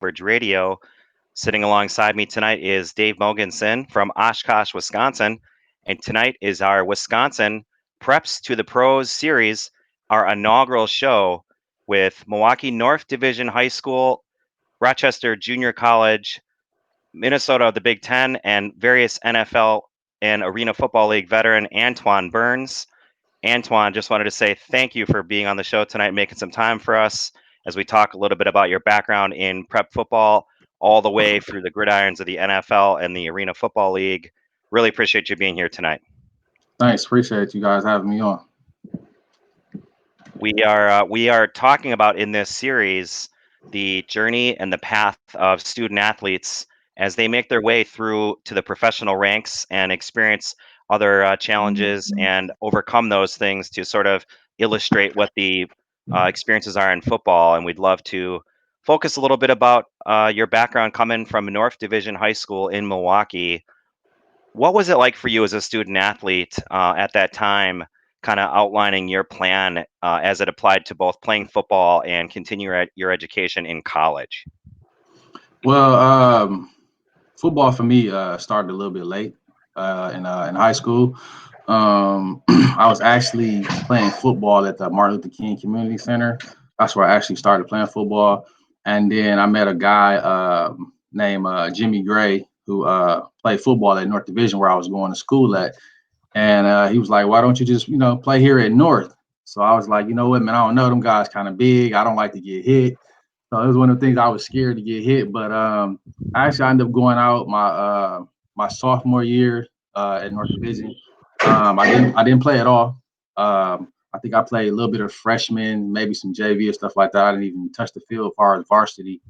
Bridge Radio. Sitting alongside me tonight is Dave Mogensen from Oshkosh, Wisconsin. And tonight is our Wisconsin Preps to the Pros series, our inaugural show with Milwaukee North Division High School, Rochester Junior College, Minnesota, the Big Ten, and various NFL and Arena Football League veteran Antoine Burns. Antoine, just wanted to say thank you for being on the show tonight, making some time for us as we talk a little bit about your background in prep football, all the way through the gridirons of the NFL and the Arena Football League. Really appreciate you being here tonight. Thanks. Appreciate you guys having me on. We are talking about in this series the journey and the path of student athletes as they make their way through to the professional ranks and experience other challenges and overcome those things to sort of illustrate what the experiences are in football. And we'd love to focus a little bit about your background coming from North Division High School in Milwaukee. What was it like for you as a student athlete at that time, kind of outlining your plan as it applied to both playing football and continue your education in college? Well, football for me started a little bit late in high school. I was actually playing football at the Martin Luther King Community Center. That's where I actually started playing football. And then I met a guy named Jimmy Gray who played football at North Division where I was going to school at. And he was like, why don't you just, play here at North? So I was like, you know what, man, I don't know. Them guys kind of big. I don't like to get hit. So it was one of the things I was scared to get hit. But actually I ended up going out my sophomore year at North Division. I didn't play at all. I think I played a little bit of freshman, maybe some JV and stuff like that. I didn't even touch the field as far as varsity.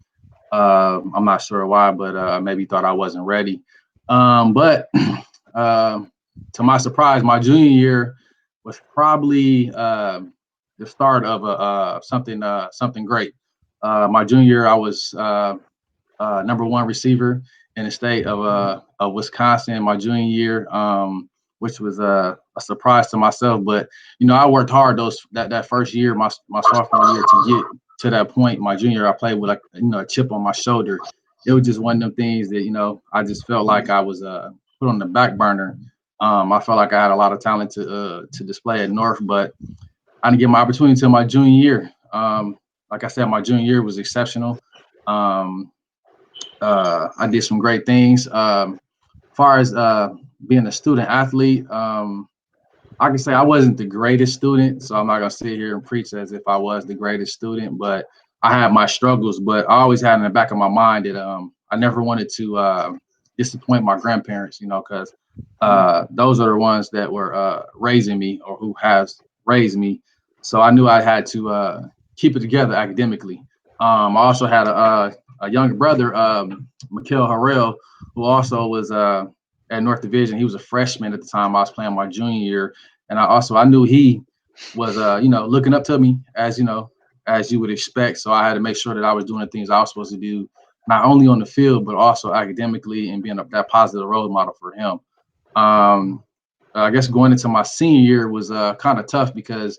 I'm not sure why, but maybe thought I wasn't ready. But to my surprise, my junior year was probably the start of something great. My junior year, I was number one receiver in the state of Wisconsin. My junior year, which was a surprise to myself, but I worked hard that first year, my sophomore year, to get to that point. My junior, I played with like a chip on my shoulder. It was just one of them things that I just felt like I was put on the back burner. I felt like I had a lot of talent to display at North, but I didn't get my opportunity until my junior year. Like I said, my junior year was exceptional. I did some great things. As far as being a student athlete, I can say I wasn't the greatest student, so I'm not gonna sit here and preach as if I was the greatest student, but I had my struggles. But I always had in the back of my mind that I never wanted to disappoint my grandparents, because those are the ones that were raising me or who has raised me. So I knew I had to keep it together academically. I also had a younger brother, Mikael Harrell, who also was at North Division. He was a freshman at the time I was playing my junior year, and I knew he was looking up to me as as you would expect. So I had to make sure that I was doing the things I was supposed to do, not only on the field but also academically, and being that positive role model for him. I guess going into my senior year was kind of tough because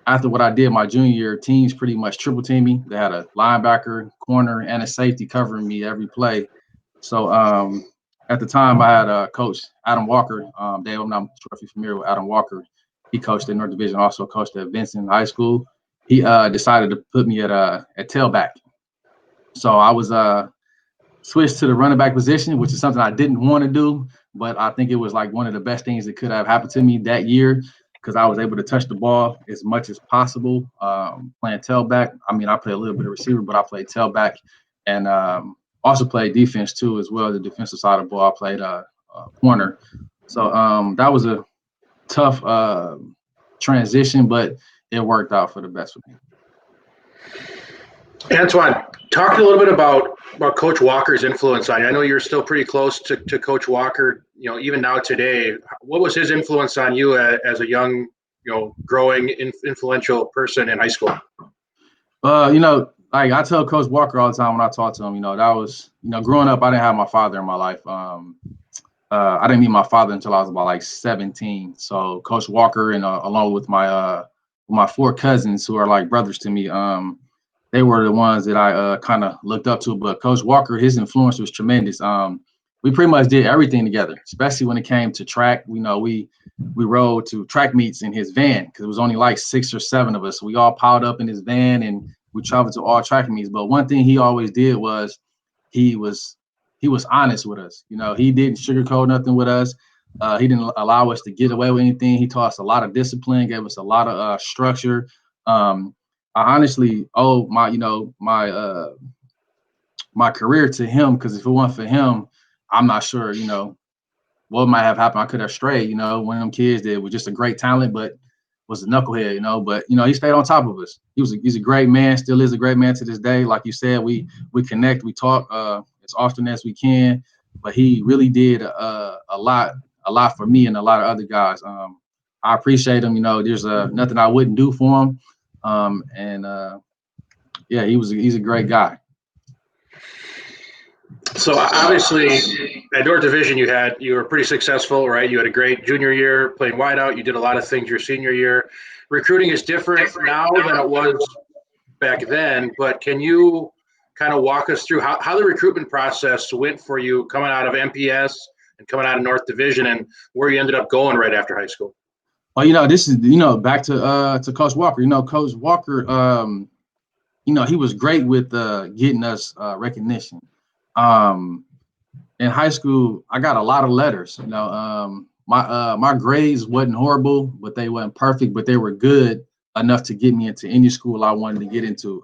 after what I did my junior year, teams pretty much triple teamed me. They had a linebacker, corner, and a safety covering me every play. So at the time, I had coach Adam Walker. Dave, I'm not sure if you're familiar with Adam Walker. He coached at North Division, also coached at Vincent High School. He decided to put me at tailback. So I was switched to the running back position, which is something I didn't want to do, but I think it was like one of the best things that could have happened to me that year because I was able to touch the ball as much as possible playing tailback. I mean, I played a little bit of receiver, but I played tailback and also played defense too as well. The defensive side of the ball, I played corner. So that was a tough transition, but it worked out for the best for me. Antoine, talk a little bit about Coach Walker's influence on you. I know you're still pretty close to Coach Walker, even now today. What was his influence on you as a young, growing, influential person in high school? Like I tell Coach Walker all the time when I talk to him, that was, growing up, I didn't have my father in my life. I didn't meet my father until I was about like 17. So Coach Walker and along with my four cousins who are like brothers to me, they were the ones that I kind of looked up to. But Coach Walker, his influence was tremendous. We pretty much did everything together, especially when it came to track. We rode to track meets in his van because it was only like 6 or 7 of us. We all piled up in his van and we traveled to all track meets. But one thing he always did was he was honest with us. He didn't sugarcoat nothing with us. He didn't allow us to get away with anything. He taught us a lot of discipline, gave us a lot of structure. I honestly owe my career to him, because if it wasn't for him, I'm not sure what might have happened. I could have strayed. One of them kids that was just a great talent, but was a knucklehead. But he stayed on top of us. He's a great man, still is a great man to this day. Like you said, we connect, we talk as often as we can. But he really did a lot for me and a lot of other guys. I appreciate him. There's nothing I wouldn't do for him. Yeah, he's a great guy. So obviously at North Division you were pretty successful, right? You had a great junior year playing wideout. You did a lot of things your senior year. Recruiting is different now than it was back then, but can you kind of walk us through how the recruitment process went for you coming out of MPS and coming out of North Division, and where you ended up going right after high school? Well, this is back to Coach Walker. Coach Walker, he was great with getting us recognition. In high school, I got a lot of letters. My grades wasn't horrible, but they weren't perfect, but they were good enough to get me into any school I wanted to get into.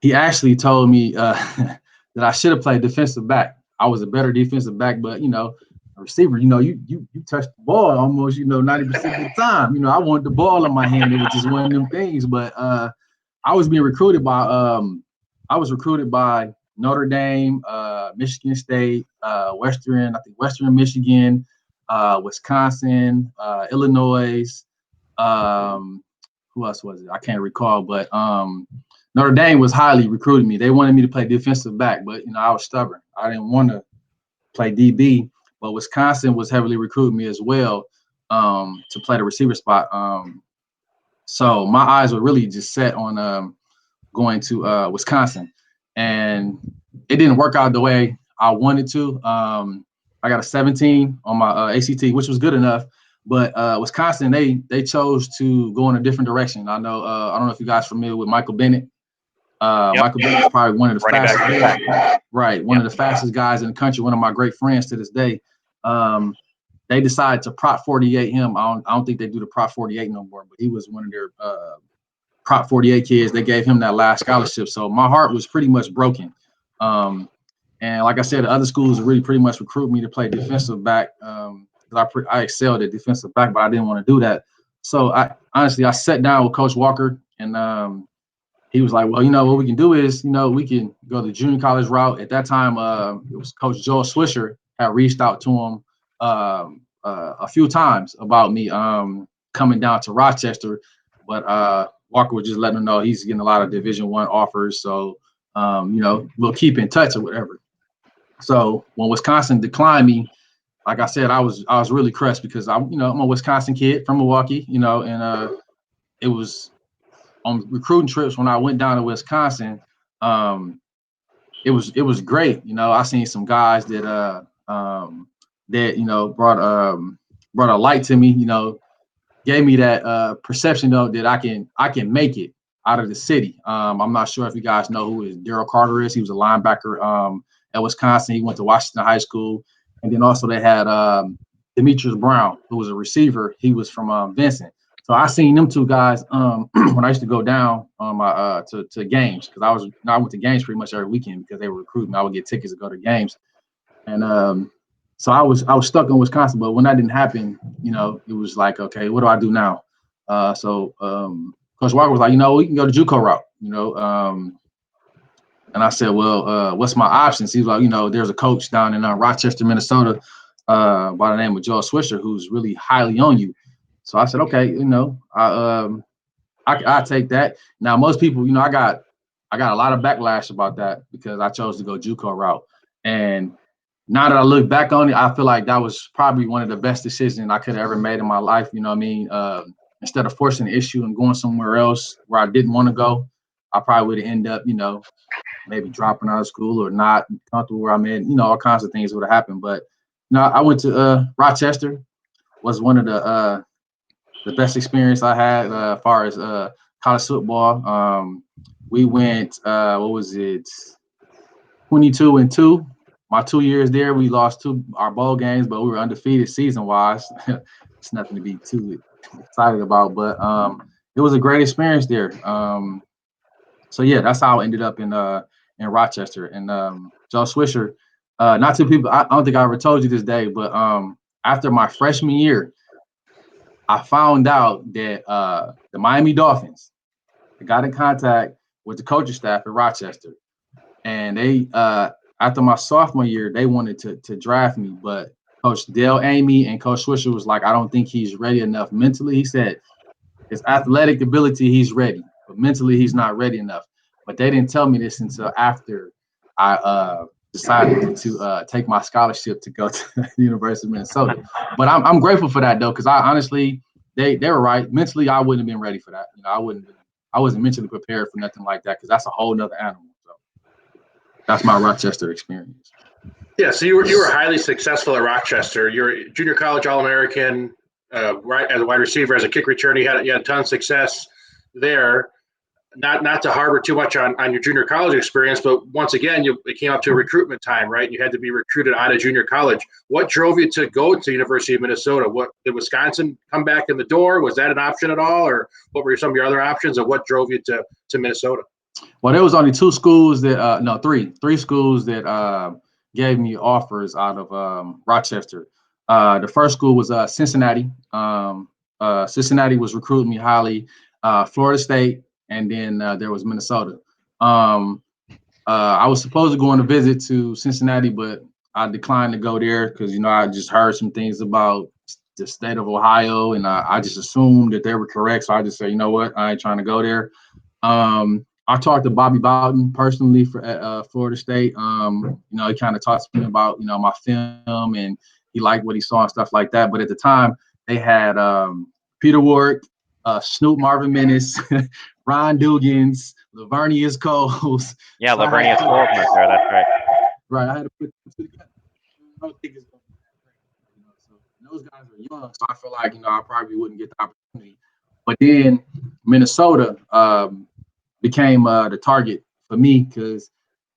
He actually told me that I should have played defensive back. I was a better defensive back, but a receiver, you touch the ball almost 90% of the time. I wanted the ball in my hand. It was just one of them things. But I was being recruited by Notre Dame, Michigan State, Western Michigan, Wisconsin, Illinois. Who else was it? I can't recall, but Notre Dame was highly recruiting me. They wanted me to play defensive back, but I was stubborn. I didn't want to play DB. But Wisconsin was heavily recruiting me as well to play the receiver spot. So my eyes were really just set on going to Wisconsin, and it didn't work out the way I wanted to. I got a 17 on my ACT, which was good enough. But Wisconsin, they chose to go in a different direction. I know. I don't know if you guys are familiar with Michael Bennett. Yep. Michael Bennett is probably one of the Running fastest back. Right, one of the fastest guys in the country. One of my great friends to this day. They decided to Prop 48 him. I don't think they do the Prop 48 no more, but he was one of their Prop 48 kids. They gave him that last scholarship. So my heart was pretty much broken. And like I said, the other schools really pretty much recruit me to play defensive back. I excelled at defensive back, but I didn't want to do that. So I sat down with Coach Walker, and he was like, well, what we can do is, we can go the junior college route. At that time, it was Coach Joel Swisher had reached out to him a few times about me coming down to Rochester, but Walker was just letting him know he's getting a lot of Division I offers. So, we'll keep in touch or whatever. So when Wisconsin declined me, like I said, I was really crushed because I'm a Wisconsin kid from Milwaukee, and it was on recruiting trips when I went down to Wisconsin. It was great. I seen some guys that brought a light to me. Gave me that perception though that I can make it out of the city. I'm not sure if you guys know who Daryl Carter is. He was a linebacker at Wisconsin. He went to Washington High School, and then also they had Demetrius Brown, who was a receiver. He was from Vincent. So I seen them two guys when I used to go down to games, because I went to games pretty much every weekend because they were recruiting. I would get tickets to go to games, and so I was stuck in Wisconsin. But when that didn't happen, it was like, okay, what do I do now? So Coach Walker was like, we can go the JUCO route, and I said, well, what's my options? He was like, there's a coach down in Rochester, Minnesota, by the name of Joel Swisher, who's really highly on you. So I said, okay, I take that. Now, most people, I got a lot of backlash about that because I chose to go JUCO route. And now that I look back on it, I feel like that was probably one of the best decisions I could have ever made in my life. Instead of forcing the issue and going somewhere else where I didn't want to go, I probably would have ended up, maybe dropping out of school or not comfortable where I'm in. All kinds of things would have happened. But I went to Rochester. Was one of the best experience I had as far as college football. We went, 22-2. My 2 years there, we lost our bowl games, but we were undefeated season-wise. It's nothing to be too excited about, but it was a great experience there. So yeah, that's how I ended up in Rochester. And Joe Swisher, not too people. I don't think I ever told you this, day, but after my freshman year, I found out that the Miami Dolphins got in contact with the coaching staff at Rochester, and they after my sophomore year, they wanted to draft me, but Coach Dale Amy and Coach Swisher was like, I don't think he's ready enough mentally. He said his athletic ability, he's ready, but mentally he's not ready enough. But they didn't tell me this until after I decided to take my scholarship to go to the University of Minnesota. But I'm grateful for that though, because I honestly they were right. Mentally, I wouldn't have been ready for that. I wasn't mentally prepared for nothing like that because that's a whole nother animal. So that's my Rochester experience. Yeah, so you were highly successful at Rochester. You're a junior college All-American, right, as a wide receiver, as a kick returner. You had a ton of success there. Not to harbor too much on your junior college experience, but once again, it came up to recruitment time, right? You had to be recruited out of junior college. What drove you to go to University of Minnesota? What did Wisconsin come back in the door? Was that an option at all, or what were some of your other options? Or what drove you to Minnesota? Well, there was only two schools that three schools that gave me offers out of Rochester. The first school was Cincinnati. Cincinnati was recruiting me highly. Florida State. And then there was Minnesota. I was supposed to go on a visit to Cincinnati, but I declined to go there because, I just heard some things about the state of Ohio, and I just assumed that they were correct. So I just said, you know what, I ain't trying to go there. I talked to Bobby Bowden personally at Florida State. He kind of talked to me about, my film, and he liked what he saw and stuff like that. But at the time, they had Peter Warwick, Snoop Marvin Menace, Ron Dugans, Lavernius Coles. Yeah, so Lavernius Coles was there. That's right. Right, I had to put them together. I don't think it's going to be that great. So those guys are young, so I feel like I probably wouldn't get the opportunity. But then Minnesota became the target for me because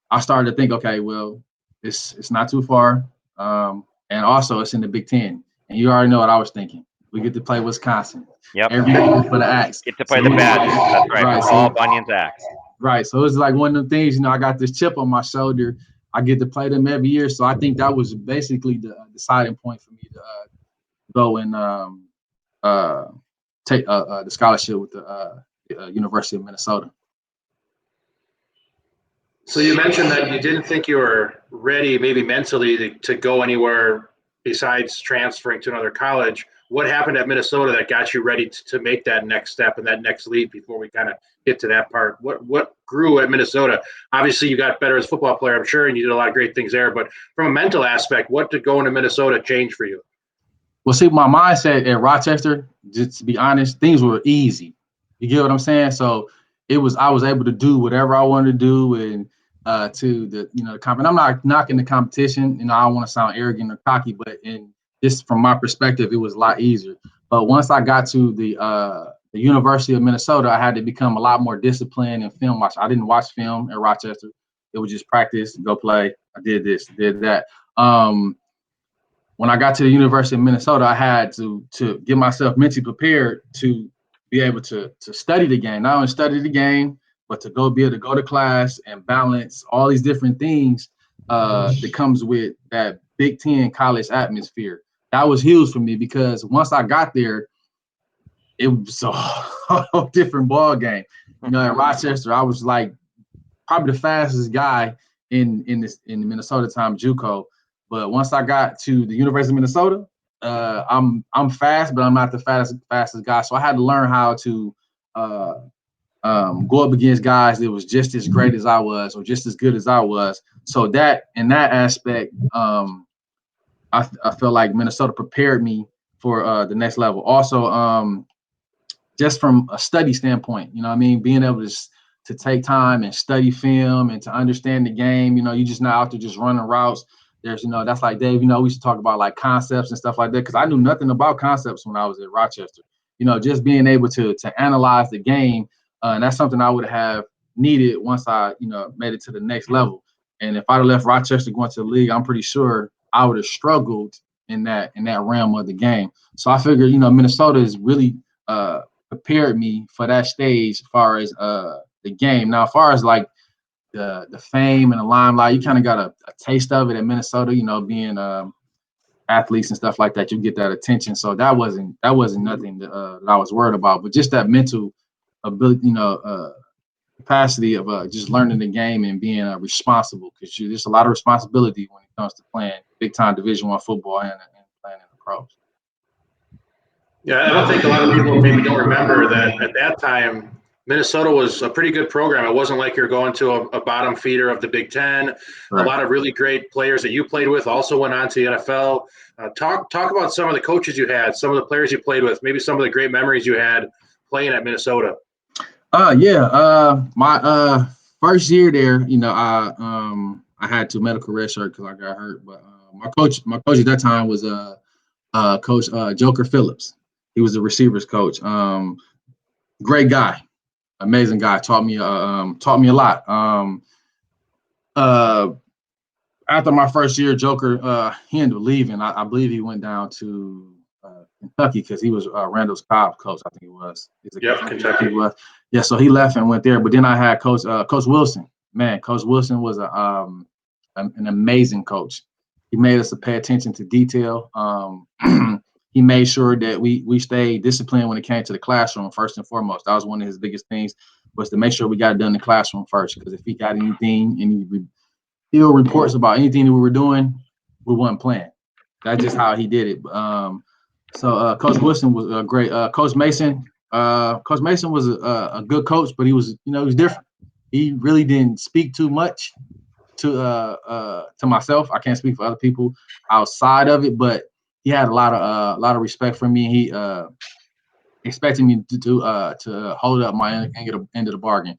I started to think, okay, well, it's not too far, and also it's in the Big Ten, and you already know what I was thinking. We get to play Wisconsin. Yep. Every year for the Axe. Get to play the Badgers. That's right. Right. All Bunyan's Axe. Right. So it's like one of the things, I got this chip on my shoulder. I get to play them every year. So I think that was basically the deciding point for me to go and take the scholarship with the University of Minnesota. So you mentioned that you didn't think you were ready, maybe mentally, to go anywhere besides transferring to another college. What happened at Minnesota that got you ready to make that next step and that next leap before we kind of get to that part? What grew at Minnesota? Obviously, you got better as a football player, I'm sure, and you did a lot of great things there. But from a mental aspect, what did going to Minnesota change for you? Well, see, my mindset at Rochester, just to be honest, things were easy. You get what I'm saying? So I was able to do whatever I wanted to do, and to the and I'm not knocking the competition. I don't want to sound arrogant or cocky, but just from my perspective, it was a lot easier. But once I got to the University of Minnesota, I had to become a lot more disciplined and film watch. I didn't watch film at Rochester. It was just practice, go play. I did this, did that. When I got to the University of Minnesota, I had to get myself mentally prepared to be able to study the game. Not only study the game, but to be able to go to class and balance all these different things that comes with that Big Ten college atmosphere. That was huge for me because once I got there, it was a whole different ball game. At Rochester, I was like probably the fastest guy in the Minnesota time, JUCO. But once I got to the University of Minnesota, I'm fast, but I'm not the fastest guy. So I had to learn how to go up against guys that was just as great as I was or just as good as I was. So that in that aspect, I feel like Minnesota prepared me for the next level. Also, just from a study standpoint, being able to to take time and study film and to understand the game. You're just not out there just running routes. There's, that's like Dave, we used to talk about like concepts and stuff like that, because I knew nothing about concepts when I was at Rochester. Just being able to analyze the game, and that's something I would have needed once I, made it to the next level. And if I'd have left Rochester going to the league, I'm pretty sure I would have struggled in that realm of the game. So I figured, Minnesota has really prepared me for that stage as far as the game. Now, as far as like the fame and the limelight, you kind of got a taste of it in Minnesota, being athletes and stuff like that. You get that attention. So that wasn't nothing that I was worried about, but just that mental ability, capacity of just learning the game and being responsible, because there's a lot of responsibility when it comes to playing big time Division I football and playing in the pros. Yeah, I don't think a lot of people maybe don't remember that at that time, Minnesota was a pretty good program. It wasn't like you're going to a bottom feeder of the Big Ten. Right. A lot of really great players that you played with also went on to the NFL. Talk about some of the coaches you had, some of the players you played with, maybe some of the great memories you had playing at Minnesota. My first year there, I had to medical red shirt because I got hurt. But my coach at that time was Coach Joker Phillips. He was the receivers coach. Great guy, amazing guy. Taught me a lot. After my first year, Joker he ended up leaving. I believe he went down to Kentucky because he was Randall's Cobb coach. I think it was. Kentucky. He was. Yeah, so he left and went there. But then I had Coach Wilson. Man, Coach Wilson was an amazing coach. He made us to pay attention to detail. He made sure that we stayed disciplined when it came to the classroom first and foremost. That was one of his biggest things, was to make sure we got it done in the classroom first. Because if he got any field reports about anything that we were doing, we weren't playing. That's just how he did it. So Coach Wilson was great. Coach Mason was a good coach, but he was different. He really didn't speak too much to myself. I can't speak for other people outside of it, but he had a lot of respect for me. He expected me to hold up my end of the bargain.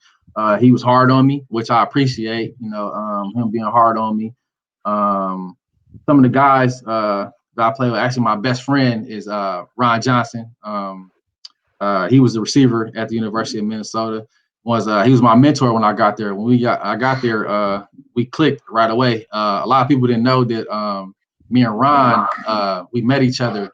He was hard on me, which I appreciate. Him being hard on me. Some of the guys that I play with, actually, my best friend is Ron Johnson. He was the receiver at the University of Minnesota. He was my mentor when I got there. When I got there, we clicked right away. A lot of people didn't know that me and Ron, we met each other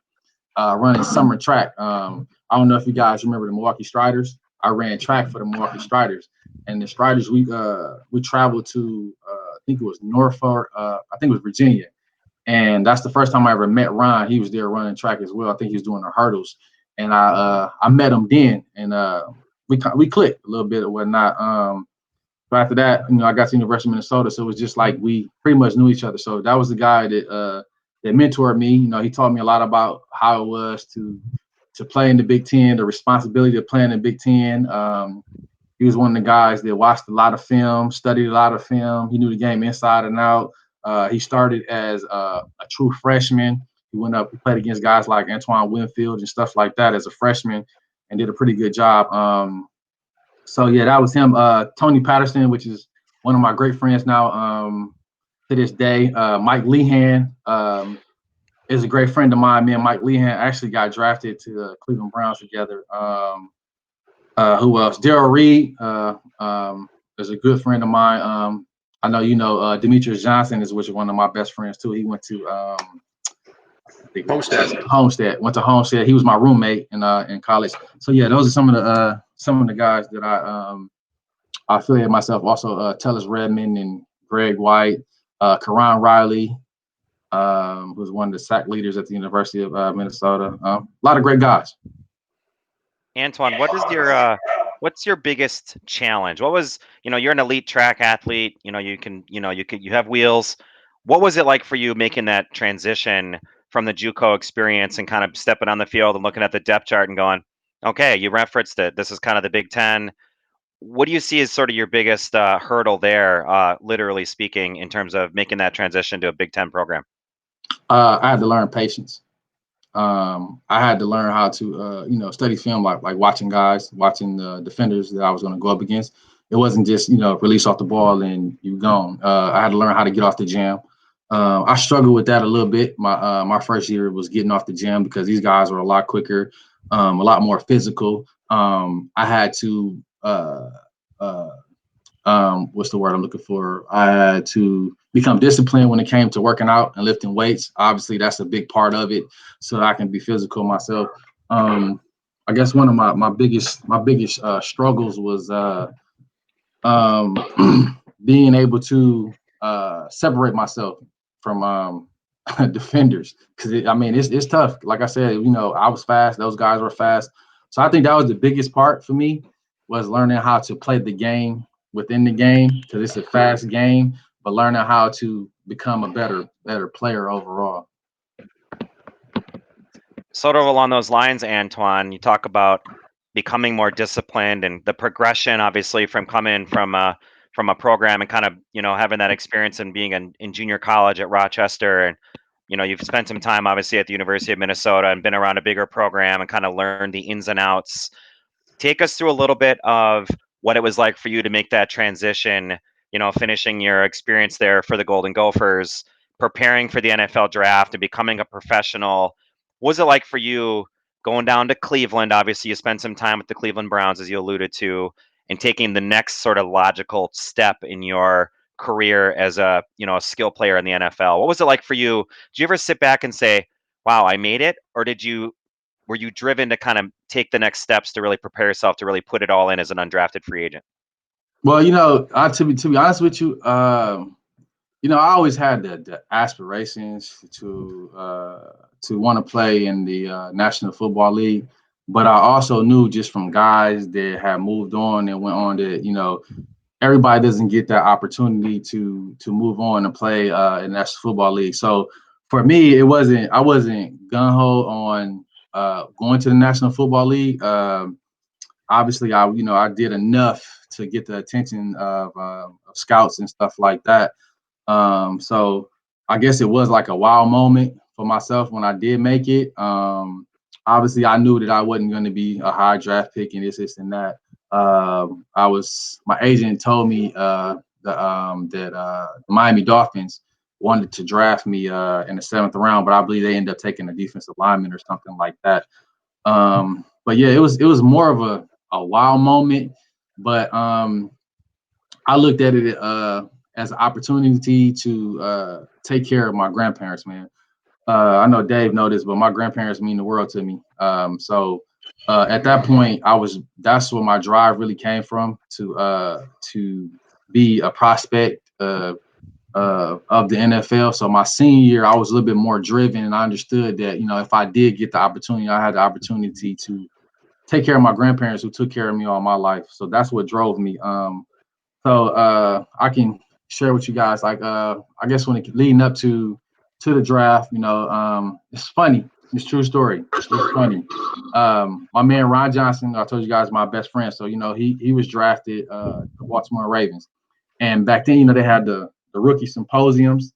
running summer track. I don't know if you guys remember the Milwaukee Striders. I ran track for the Milwaukee Striders, and the Striders we traveled to I think it was Norfolk, I think it was Virginia, and that's the first time I ever met Ron. He was there running track as well. I think he was doing the hurdles, and I met him then, and we clicked a little bit or whatnot. So after that, I got to the University of Minnesota, so it was just like we pretty much knew each other. So that was the guy that mentored me. He taught me a lot about how it was to play in the Big Ten, the responsibility of playing in the Big Ten. He was one of the guys that watched a lot of film, studied a lot of film. He knew the game inside and out. He started as a true freshman. He went up, he played against guys like Antoine Winfield and stuff like that as a freshman, and did a pretty good job. So yeah, that was him. Tony Patterson, which is one of my great friends now to this day. Mike Lehan is a great friend of mine. Me and Mike Lehan actually got drafted to the Cleveland Browns together. Who else? Darryl Reed is a good friend of mine. I know Demetrius Johnson is one of my best friends too. He went to Homestead. Went to Homestead. He was my roommate in college. So yeah, those are some of the guys that I affiliate myself. Also, Tellus Redmond and Greg White, Karan Riley, who's one of the sack leaders at the University of Minnesota. A lot of great guys. Antoine, what's your biggest challenge? What was, you're an elite track athlete, you have wheels. What was it like for you making that transition from the JUCO experience and kind of stepping on the field and looking at the depth chart and going, okay, you referenced it. This is kind of the Big Ten. What do you see as sort of your biggest hurdle there, literally speaking, in terms of making that transition to a Big Ten program? I had to learn patience. I had to learn how to, study film, like watching guys, watching the defenders that I was going to go up against, It wasn't just, release off the ball and you gone. I had to learn how to get off the jam. I struggled with that a little bit. My first year was getting off the jam because these guys were a lot quicker, a lot more physical. I had to what's the word I'm looking for? I had to become disciplined when it came to working out and lifting weights. Obviously, that's a big part of it, so I can be physical myself. I guess one of my biggest struggles was being able to separate myself from defenders, because I mean it's tough. Like I said, I was fast; those guys were fast. So I think that was the biggest part for me, was learning how to play the game within the game, because it's a fast game, but learning how to become a better player overall. Sort of along those lines, Antoine, you talk about becoming more disciplined and the progression, obviously, from coming from a program and kind of having that experience and being in junior college at Rochester, and you've spent some time obviously at the University of Minnesota and been around a bigger program and kind of learned the ins and outs. Take us through a little bit of what it was like for you to make that transition, finishing your experience there for the Golden Gophers, preparing for the NFL draft and becoming a professional. What was it like for you going down to Cleveland? Obviously, you spent some time with the Cleveland Browns, as you alluded to, and taking the next sort of logical step in your career as a skill player in the NFL. What was it like for you? Did you ever sit back and say, wow, I made it? Or were you driven to kind of take the next steps to really prepare yourself to really put it all in as an undrafted free agent? Well, to be honest with you, I always had the aspirations to want to play in the National Football League, but I also knew just from guys that had moved on and went on to, everybody doesn't get that opportunity to move on and play in the National Football League. So for me, I wasn't gung ho on going to the National Football League. Obviously, I did enough to get the attention of scouts and stuff like that. So I guess it was like a wow moment for myself when I did make it. Obviously, I knew that I wasn't going to be a high draft pick and this and that. My agent told me that the Miami Dolphins wanted to draft me in the 7th round, but I believe they ended up taking a defensive lineman or something like that. But yeah, it was more of a wow moment, but I looked at it as an opportunity to take care of my grandparents, man. I know Dave noticed, but my grandparents mean the world to me. So at that point, that's where my drive really came from, to be a prospect of the NFL. So my senior year, I was a little bit more driven, and I understood that, if I did get the opportunity, I had the opportunity to take care of my grandparents who took care of me all my life. So that's what drove me. So I can share with you guys, like, I guess when leading up to the draft, it's funny. It's a true story. It's funny. My man Ron Johnson, I told you guys, my best friend. So he was drafted the Baltimore Ravens, and back then they had the rookie symposiums,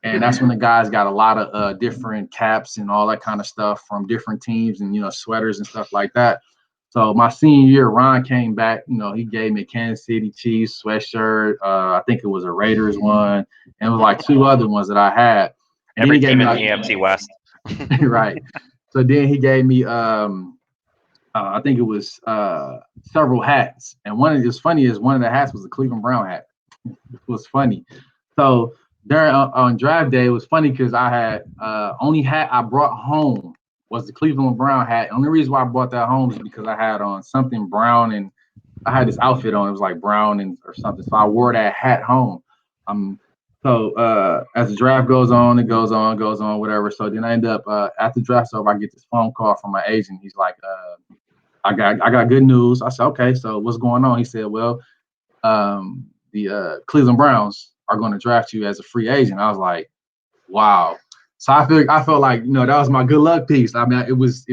and that's when the guys got a lot of different caps and all that kind of stuff from different teams, and sweaters and stuff like that. So my senior year, Ron came back. He gave me a Kansas City Chiefs sweatshirt. I think it was a Raiders one, and it was like 2 other ones that I had. And Every then he team gave in me the AFC West. right. So then he gave me I think it was several hats, and one of the hats was a Cleveland Brown hat. It was funny. So during on draft day, it was funny because I had only hat I brought home was the Cleveland Brown hat. Only reason why I brought that home is because I had on something brown, and I had this outfit on. It was like brown and or something. So I wore that hat home. So as the draft goes on, it goes on, whatever. So then I end up after the draft's over, I get this phone call from my agent. He's like, I got good news. I said, okay, so what's going on? He said, well, the Cleveland Browns are going to draft you as a free agent. I was like, wow. So I felt like, that was my good luck piece. I mean, it was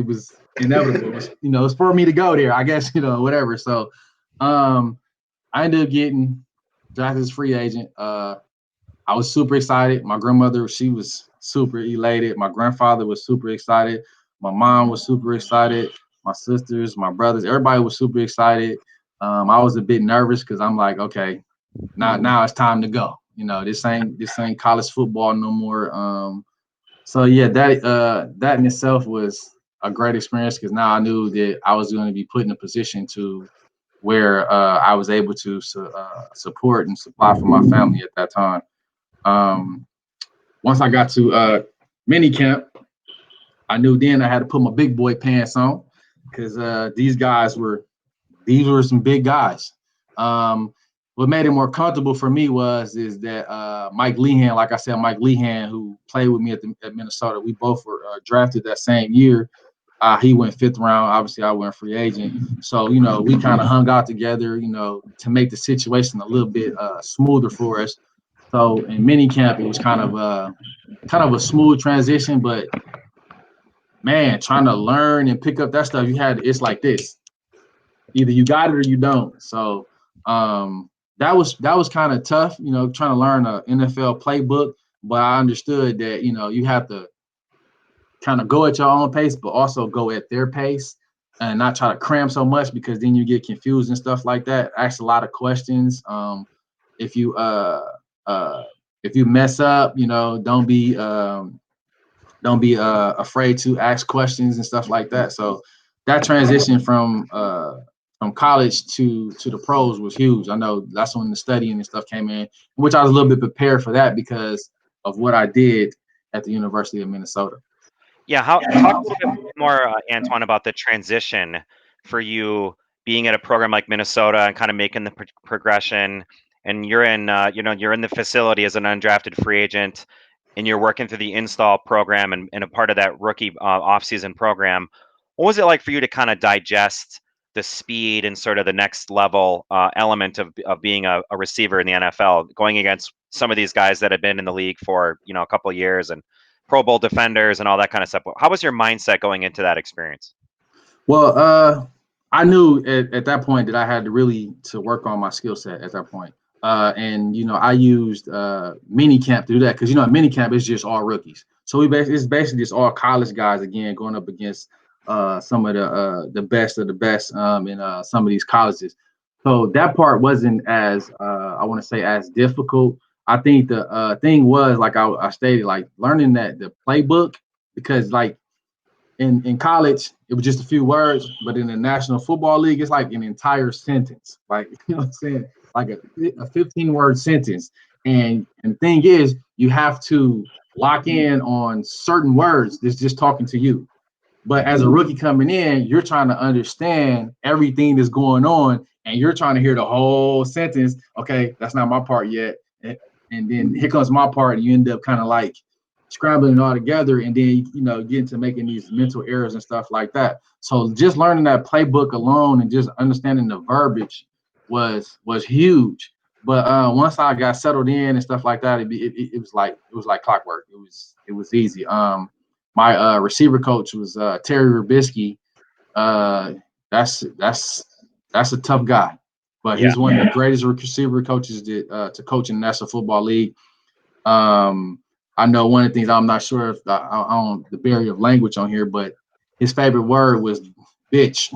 inevitable. It was, it's for me to go there, I guess, whatever. So I ended up getting drafted as free agent. I was super excited. My grandmother, she was super elated. My grandfather was super excited. My mom was super excited. My sisters, my brothers, everybody was super excited. I was a bit nervous because I'm like, okay, now it's time to go. This ain't college football no more. So yeah, that in itself was a great experience because now I knew that I was going to be put in a position to where I was able to support and supply for my family at that time. Once I got to mini camp, I knew then I had to put my big boy pants on because these were some big guys. What made it more comfortable for me is that Mike Lehan, like I said, Mike Lehan, who played with me at Minnesota, we both were drafted that same year. He went 5th round. Obviously, I went free agent. So, we kind of hung out together, to make the situation a little bit smoother for us. So in mini camp, it was kind of a smooth transition, but man, trying to learn and pick up that stuff, it's like this. Either you got it or you don't. So that was kind of tough, trying to learn a NFL playbook. But I understood that, you have to kind of go at your own pace, but also go at their pace and not try to cram so much because then you get confused and stuff like that. Ask a lot of questions. If you mess up, don't be afraid to ask questions and stuff like that. So that transition from college to the pros was huge. I know that's when the studying and stuff came in, which I was a little bit prepared for that because of what I did at the University of Minnesota. Yeah, talk a little bit more, Antoine, about the transition for you being at a program like Minnesota and kind of making the progression. And you're in, you're in the facility as an undrafted free agent, and you're working through the install program and a part of that rookie offseason program. What was it like for you to kind of digest the speed and sort of the next level element of being a receiver in the NFL, going against some of these guys that have been in the league for a couple of years and Pro Bowl defenders and all that kind of stuff? How was your mindset going into that experience? Well, I knew at that point that I had to work on my skill set at that point. And I used mini camp to do that because mini camp is just all rookies. So it's basically just all college guys again going up against some of the best of the best in some of these colleges. So that part wasn't as I want to say as difficult. I think the thing was like I stated, like learning that the playbook because like in college it was just a few words, but in the National Football League it's like an entire sentence, like what I'm saying, like a 15-word sentence. And the thing is, you have to lock in on certain words that's just talking to you. But as a rookie coming in, you're trying to understand everything that's going on, and you're trying to hear the whole sentence. Okay, that's not my part yet. And then here comes my part, and you end up kind of like scrambling it all together, and then get into making these mental errors and stuff like that. So just learning that playbook alone and just understanding the verbiage was huge. But once I got settled in and stuff like that, it was like clockwork. It was easy. My receiver coach was Terry Rubisky. That's a tough guy, but he's one of the greatest receiver coaches to coach in the National Football League. I know one of the things, I'm not sure if I own the barrier of language on here, but his favorite word was bitch.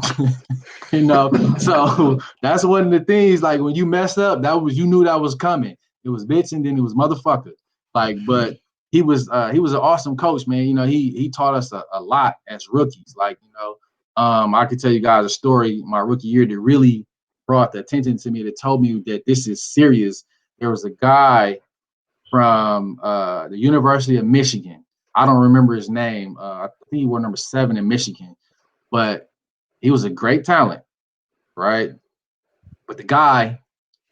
So that's one of the things, like when you messed up, you knew that was coming. It was bitch and then it was motherfucker. Like, but he was an awesome coach, man. He taught us a lot as rookies. Like, I could tell you guys a story my rookie year that really brought the attention to me, that told me that this is serious. There was a guy from the University of Michigan. I don't remember his name. I think he wore number 7 in Michigan, but he was a great talent, right? But the guy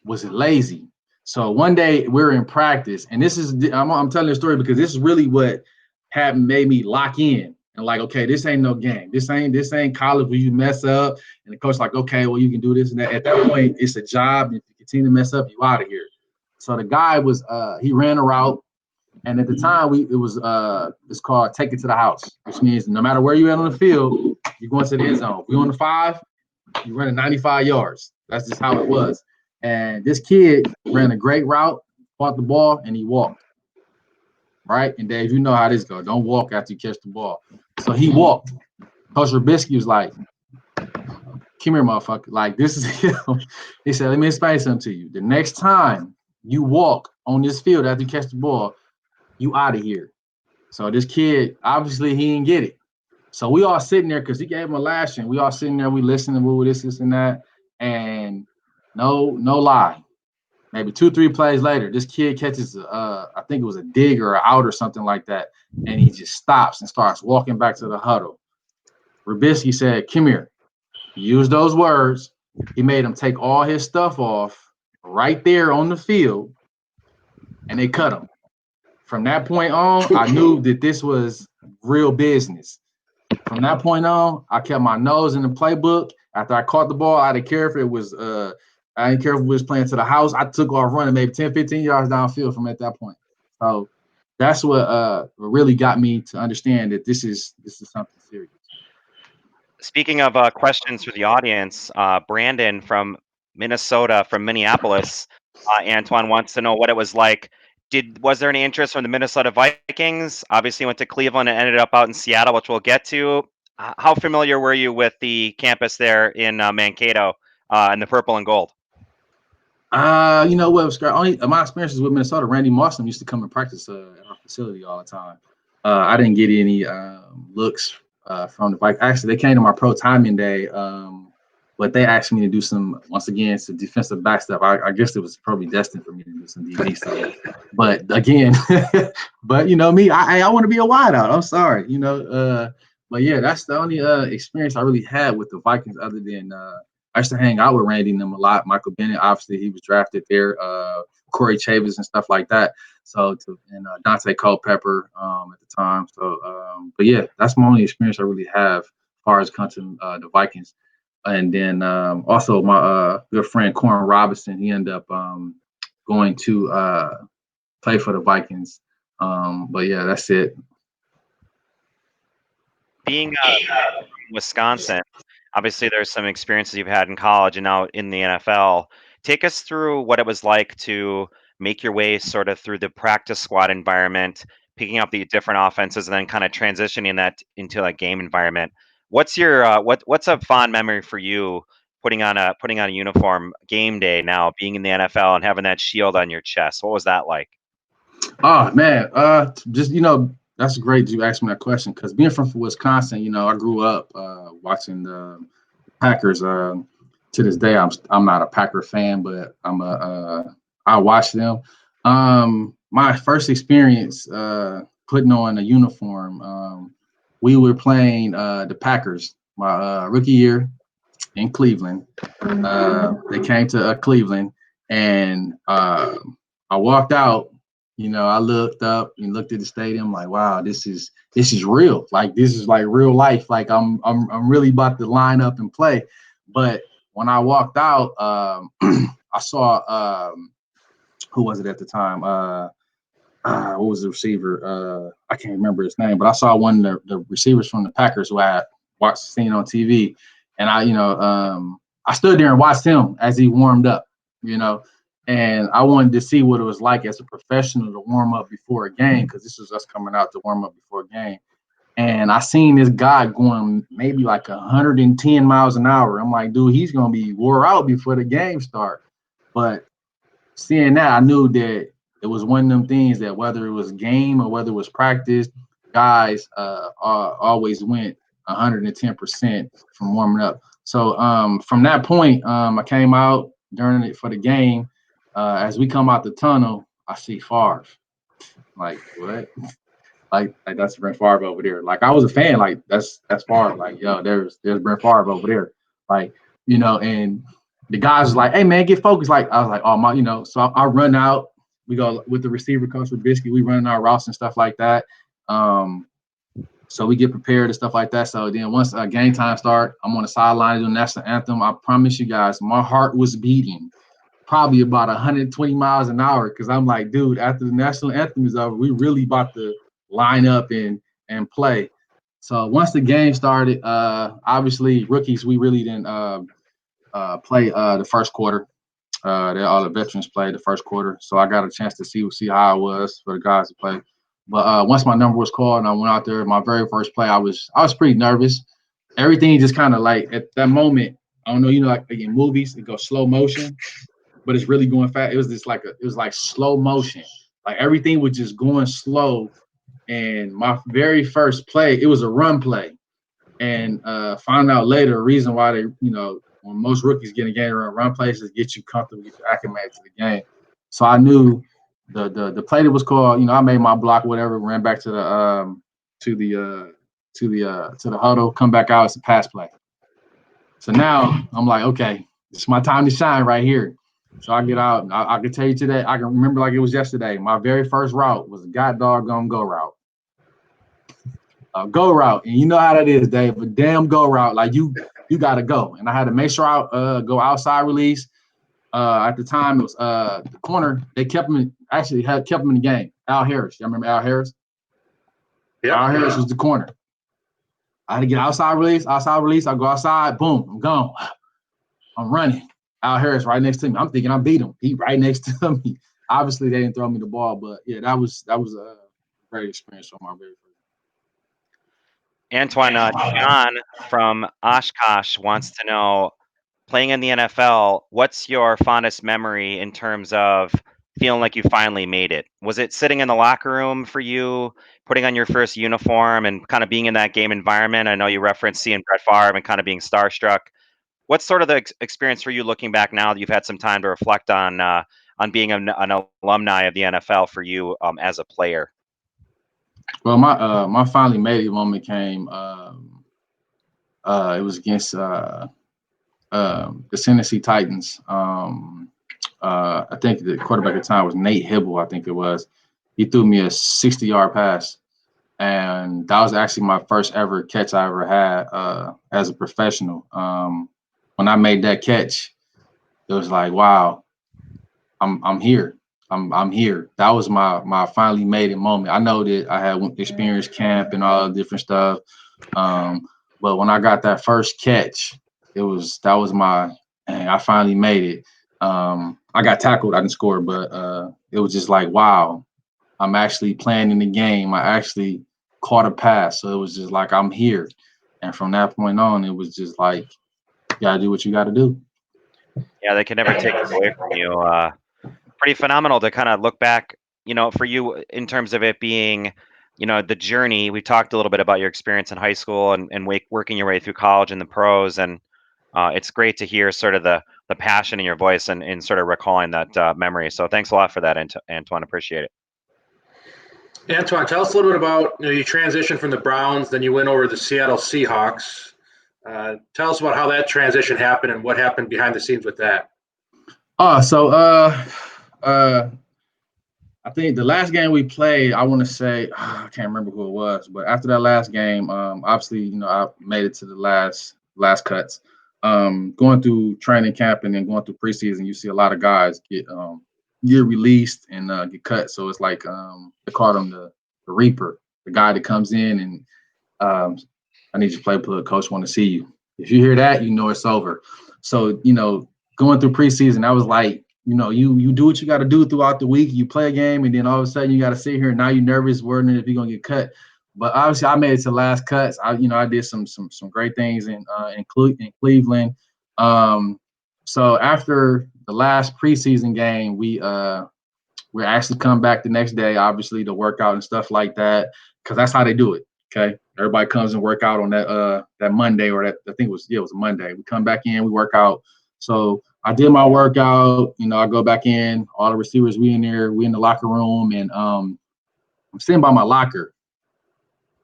was lazy. So one day we were in practice, and I'm telling the story because this is really what made me lock in and like, okay, this ain't no game. This ain't college where you mess up and the coach like, okay, well, you can do this and that. At that point, it's a job. If you continue to mess up, you out of here. So the guy was he ran a route, and at the time it's called take it to the house, which means no matter where you at on the field, you're going to the end zone. If you're on the 5, you run 95 yards. That's just how it was. And this kid ran a great route, caught the ball, and he walked. Right? And Dave, you know how this goes. Don't walk after you catch the ball. So he walked. Coach Rubisky was like, come here, motherfucker. Like, this is him. He said, let me explain something to you. The next time you walk on this field after you catch the ball, you out of here. So this kid, obviously, he didn't get it. So we all sitting there because he gave him a lashing. We all sitting there, we listening to this, and that. And no lie. Maybe 2-3 plays later, this kid catches, I think it was a dig or an out or something like that. And he just stops and starts walking back to the huddle. Rubisky said, come here. He used those words. He made him take all his stuff off right there on the field, and they cut him. From that point on, I knew that this was real business. From that point on, I kept my nose in the playbook. After I caught the ball, I didn't care if it was I didn't care if we was playing to the house. I took off running maybe 10, 15 yards downfield from at that point. So that's what really got me to understand that this is something serious. Speaking of questions for the audience, Brandon from Minnesota, from Minneapolis, Antoine wants to know what it was like. Was there any interest from the Minnesota Vikings? Obviously, went to Cleveland and ended up out in Seattle, which we'll get to. How familiar were you with the campus there in Mankato and the purple and gold? You know what? Only my experiences with Minnesota. Randy Mossman used to come and practice at our facility all the time. I didn't get any looks from the Vikings. Actually, they came to my pro timing day, but they asked me to do some defensive back stuff. I guess it was probably destined for me to do some DB stuff. But again, but you know me, I want to be a wideout. I'm sorry, you know. But yeah, that's the only experience I really had with the Vikings, other than I used to hang out with Randy and them a lot. Michael Bennett, obviously, he was drafted there. Corey Chavis and stuff like that. So, and Dante Culpepper at the time. So, but yeah, that's my only experience I really have as far as counting the Vikings. And then also my good friend Corn Robinson, he ended up going to play for the Vikings. But yeah, that's it. Being from Wisconsin, obviously there's some experiences you've had in college and now in the NFL. Take us through what it was like to make your way sort of through the practice squad environment, picking up the different offenses, and then kind of transitioning that into a game environment. What's your what's a fond memory for you putting on a uniform game day now, being in the NFL and having that shield on your chest? What was that like? Oh man, just that's great you asked me that question, because being from Wisconsin, I grew up watching the Packers. To this day, I'm not a Packer fan, but I watch them. My first experience putting on a uniform, we were playing the Packers my rookie year in Cleveland. They came to Cleveland, and I walked out. I looked up and looked at the stadium like, wow, this is real. Like, this is like real life. Like, I'm really about to line up and play. But when I walked out, I saw who was it at the time? What was the receiver? I can't remember his name, but I saw one of the receivers from the Packers who I had seen on TV, and I stood there and watched him as he warmed up. And I wanted to see what it was like as a professional to warm up before a game, because this was us coming out to warm up before a game. And I seen this guy going maybe like 110 miles an hour. I'm like, dude, he's going to be wore out before the game starts. But seeing that, I knew that it was one of them things that whether it was game or whether it was practice, guys always went 110% from warming up. So from that point, I came out during it for the game. As we come out the tunnel, I see Favre. Like, what? Like that's Brent Favre over there. Like, I was a fan. Like, that's Favre. Like, yo, there's Brent Favre over there. Like, and the guys was like, hey man, get focused. Like, I was like, oh my, so I run out. We go with the receiver coach with Biscuit. We running our routes and stuff like that. So we get prepared and stuff like that. So then once game time start, I'm on the sideline doing the national anthem. I promise you guys, my heart was beating probably about 120 miles an hour, because I'm like, dude, after the national anthem is over, we really about to line up and play. So once the game started, obviously rookies, we really didn't play the first quarter. All the veterans played the first quarter, so I got a chance to see how it was for the guys to play. But once my number was called and I went out there, my very first play, I was pretty nervous. Everything just kind of like at that moment, I don't know, like in movies, it goes slow motion, but it's really going fast. It was like slow motion. Like everything was just going slow. And my very first play, it was a run play. And found out later the reason why they, when most rookies get in game run plays is get you comfortable, get you acclimated to the game. So I knew the play that was called, I made my block, whatever, ran back to the huddle, come back out, it's a pass play. So now I'm like, okay, it's my time to shine right here. So I get out. I can tell you today, I can remember like it was yesterday. My very first route was a god doggone go route. Go route. And you know how that is, Dave. A damn go route. Like you got to go. And I had to make sure I go outside release. At the time, it was the corner. They kept him in the game. Al Harris. Y'all remember Al Harris? Yeah. Al Harris was the corner. I had to get outside release. I go outside. Boom. I'm gone. I'm running. Al Harris right next to me. I'm thinking I beat him. He right next to me. Obviously, they didn't throw me the ball, but yeah, that was a great experience on my very first. Antoine, John from Oshkosh wants to know, playing in the NFL, what's your fondest memory in terms of feeling like you finally made it? Was it sitting in the locker room for you, putting on your first uniform and kind of being in that game environment? I know you referenced seeing Brett Favre and kind of being starstruck. What's sort of the experience for you looking back now that you've had some time to reflect on being an alumni of the NFL for you as a player? Well, my finally made it moment came. It was against the Tennessee Titans. I think the quarterback at the time was Nate Hibble. I think it was. He threw me a 60-yard pass, and that was actually my first ever catch I ever had as a professional. When I made that catch, it was like, wow, I'm here. I'm here. That was my finally made it moment. I know that I had experienced camp and all the different stuff, but when I got that first catch, that was I finally made it. I got tackled. I didn't score, but it was just like, wow, I'm actually playing in the game. I actually caught a pass, so it was just like I'm here. And from that point on, it was just like, you gotta do what you gotta do. Yeah, they can never take it away from you. Pretty phenomenal to kind of look back, for you in terms of it being, the journey. We talked a little bit about your experience in high school and working your way through college and the pros, and it's great to hear sort of the passion in your voice and sort of recalling that memory. So thanks a lot for that, Antoine. Appreciate it. Antoine, tell us a little bit about, you transitioned from the Browns, then you went over to the Seattle Seahawks. Tell us about how that transition happened and what happened behind the scenes with that. I think the last game we played, I want to say, I can't remember who it was, but after that last game, obviously, I made it to the last cuts. Going through training camp and then going through preseason, you see a lot of guys get released and get cut. So it's like they call him the Reaper, the guy that comes in and I need you to play, coach want to see you. If you hear that, it's over. So, going through preseason, I was like, you do what you got to do throughout the week. You play a game, and then all of a sudden you got to sit here. And now you're nervous, wondering if you're gonna get cut. But obviously, I made it to the last cuts. I did some great things in Cleveland. So after the last preseason game, we actually come back the next day, obviously, to work out and stuff like that, because that's how they do it. Okay, everybody comes and work out on that Monday, or that I think it was a Monday. We come back in, we work out. So I did my workout. I go back in. All the receivers, we in there. We in the locker room, and I'm sitting by my locker,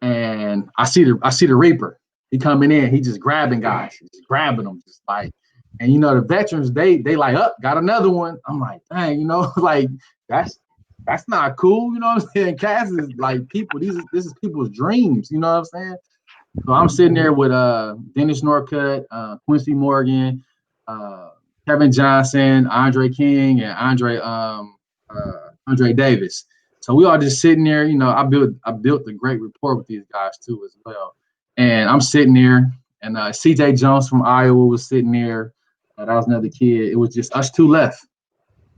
and I see the Reaper. He coming in. He just grabbing guys. He's just grabbing them, just like. And the veterans, they like, got another one. I'm like, dang, like that's not cool. You know what I'm saying? Cass is like people. This is people's dreams. You know what I'm saying? So I'm sitting there with Dennis Norcutt, Quincy Morgan, Kevin Johnson, Andre King, and Andre Davis. So we all just sitting there. I built a great rapport with these guys too as well. And I'm sitting there, and CJ Jones from Iowa was sitting there. That was another kid. It was just us two left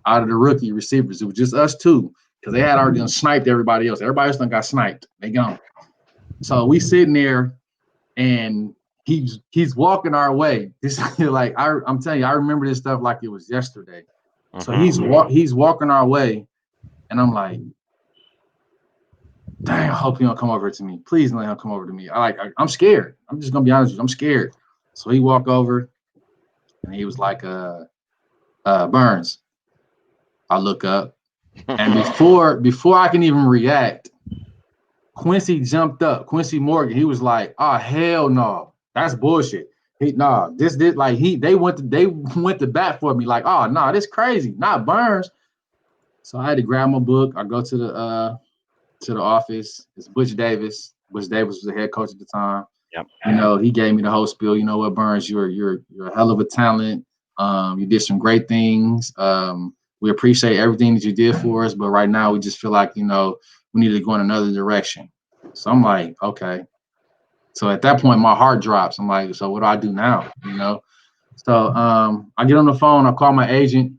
out of the rookie receivers. It was just us two because they had already sniped everybody else. Everybody else done got sniped. They gone. So we sitting there, and he's walking our way. This like I'm telling you, I remember this stuff like it was yesterday. So he's walking our way, and I'm like, dang, I hope he don't come over to me. Please don't let him come over to me. I'm scared. I'm just gonna be honest with you. I'm scared. So he walked over, and he was like, Burns. I look up, and before I can even react, Quincy jumped up. Quincy Morgan. He was like, "Oh hell no, that's bullshit. They went to bat for me. Like, oh no, this crazy. Not Burns." So I had to grab my book. I go to the office. It's Butch Davis. Butch Davis was the head coach at the time. Yep. You know, he gave me the whole spiel. You know what, Burns, you're a hell of a talent. You did some great things. We appreciate everything that you did for us, but right now we just feel like, you know, we need to go in another direction. So I'm like, okay. So at that point, my heart drops. I'm like, so what do I do now? You know? So I get on the phone. I call my agent.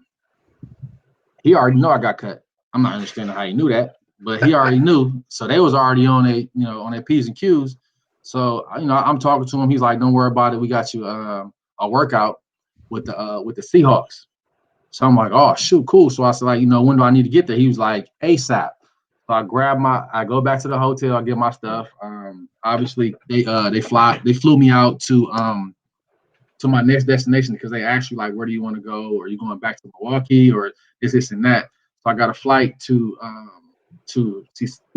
He already know I got cut. I'm not understanding how he knew that, but he already knew. So they was already on their P's and Q's. So I'm talking to him. He's like, don't worry about it. We got you a workout with the Seahawks. So I'm like, oh shoot, cool. So I said, like, when do I need to get there? He was like, ASAP. So I go back to the hotel, I get my stuff. Obviously they flew me out to my next destination because they asked you like, where do you want to go? Are you going back to Milwaukee or this and that? So I got a flight to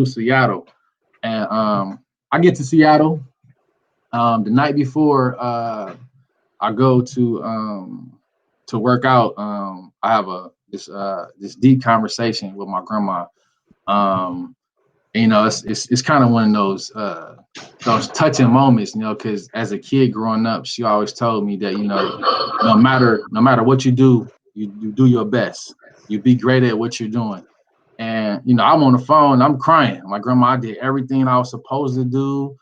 Seattle, and I get to Seattle the night before I go to work out. I have this deep conversation with my grandma. It's kind of one of those touching moments, because as a kid growing up, she always told me that, no matter what you do, you do your best. You be great at what you're doing. And, I'm on the phone, I'm crying. My grandma, I did everything I was supposed to do.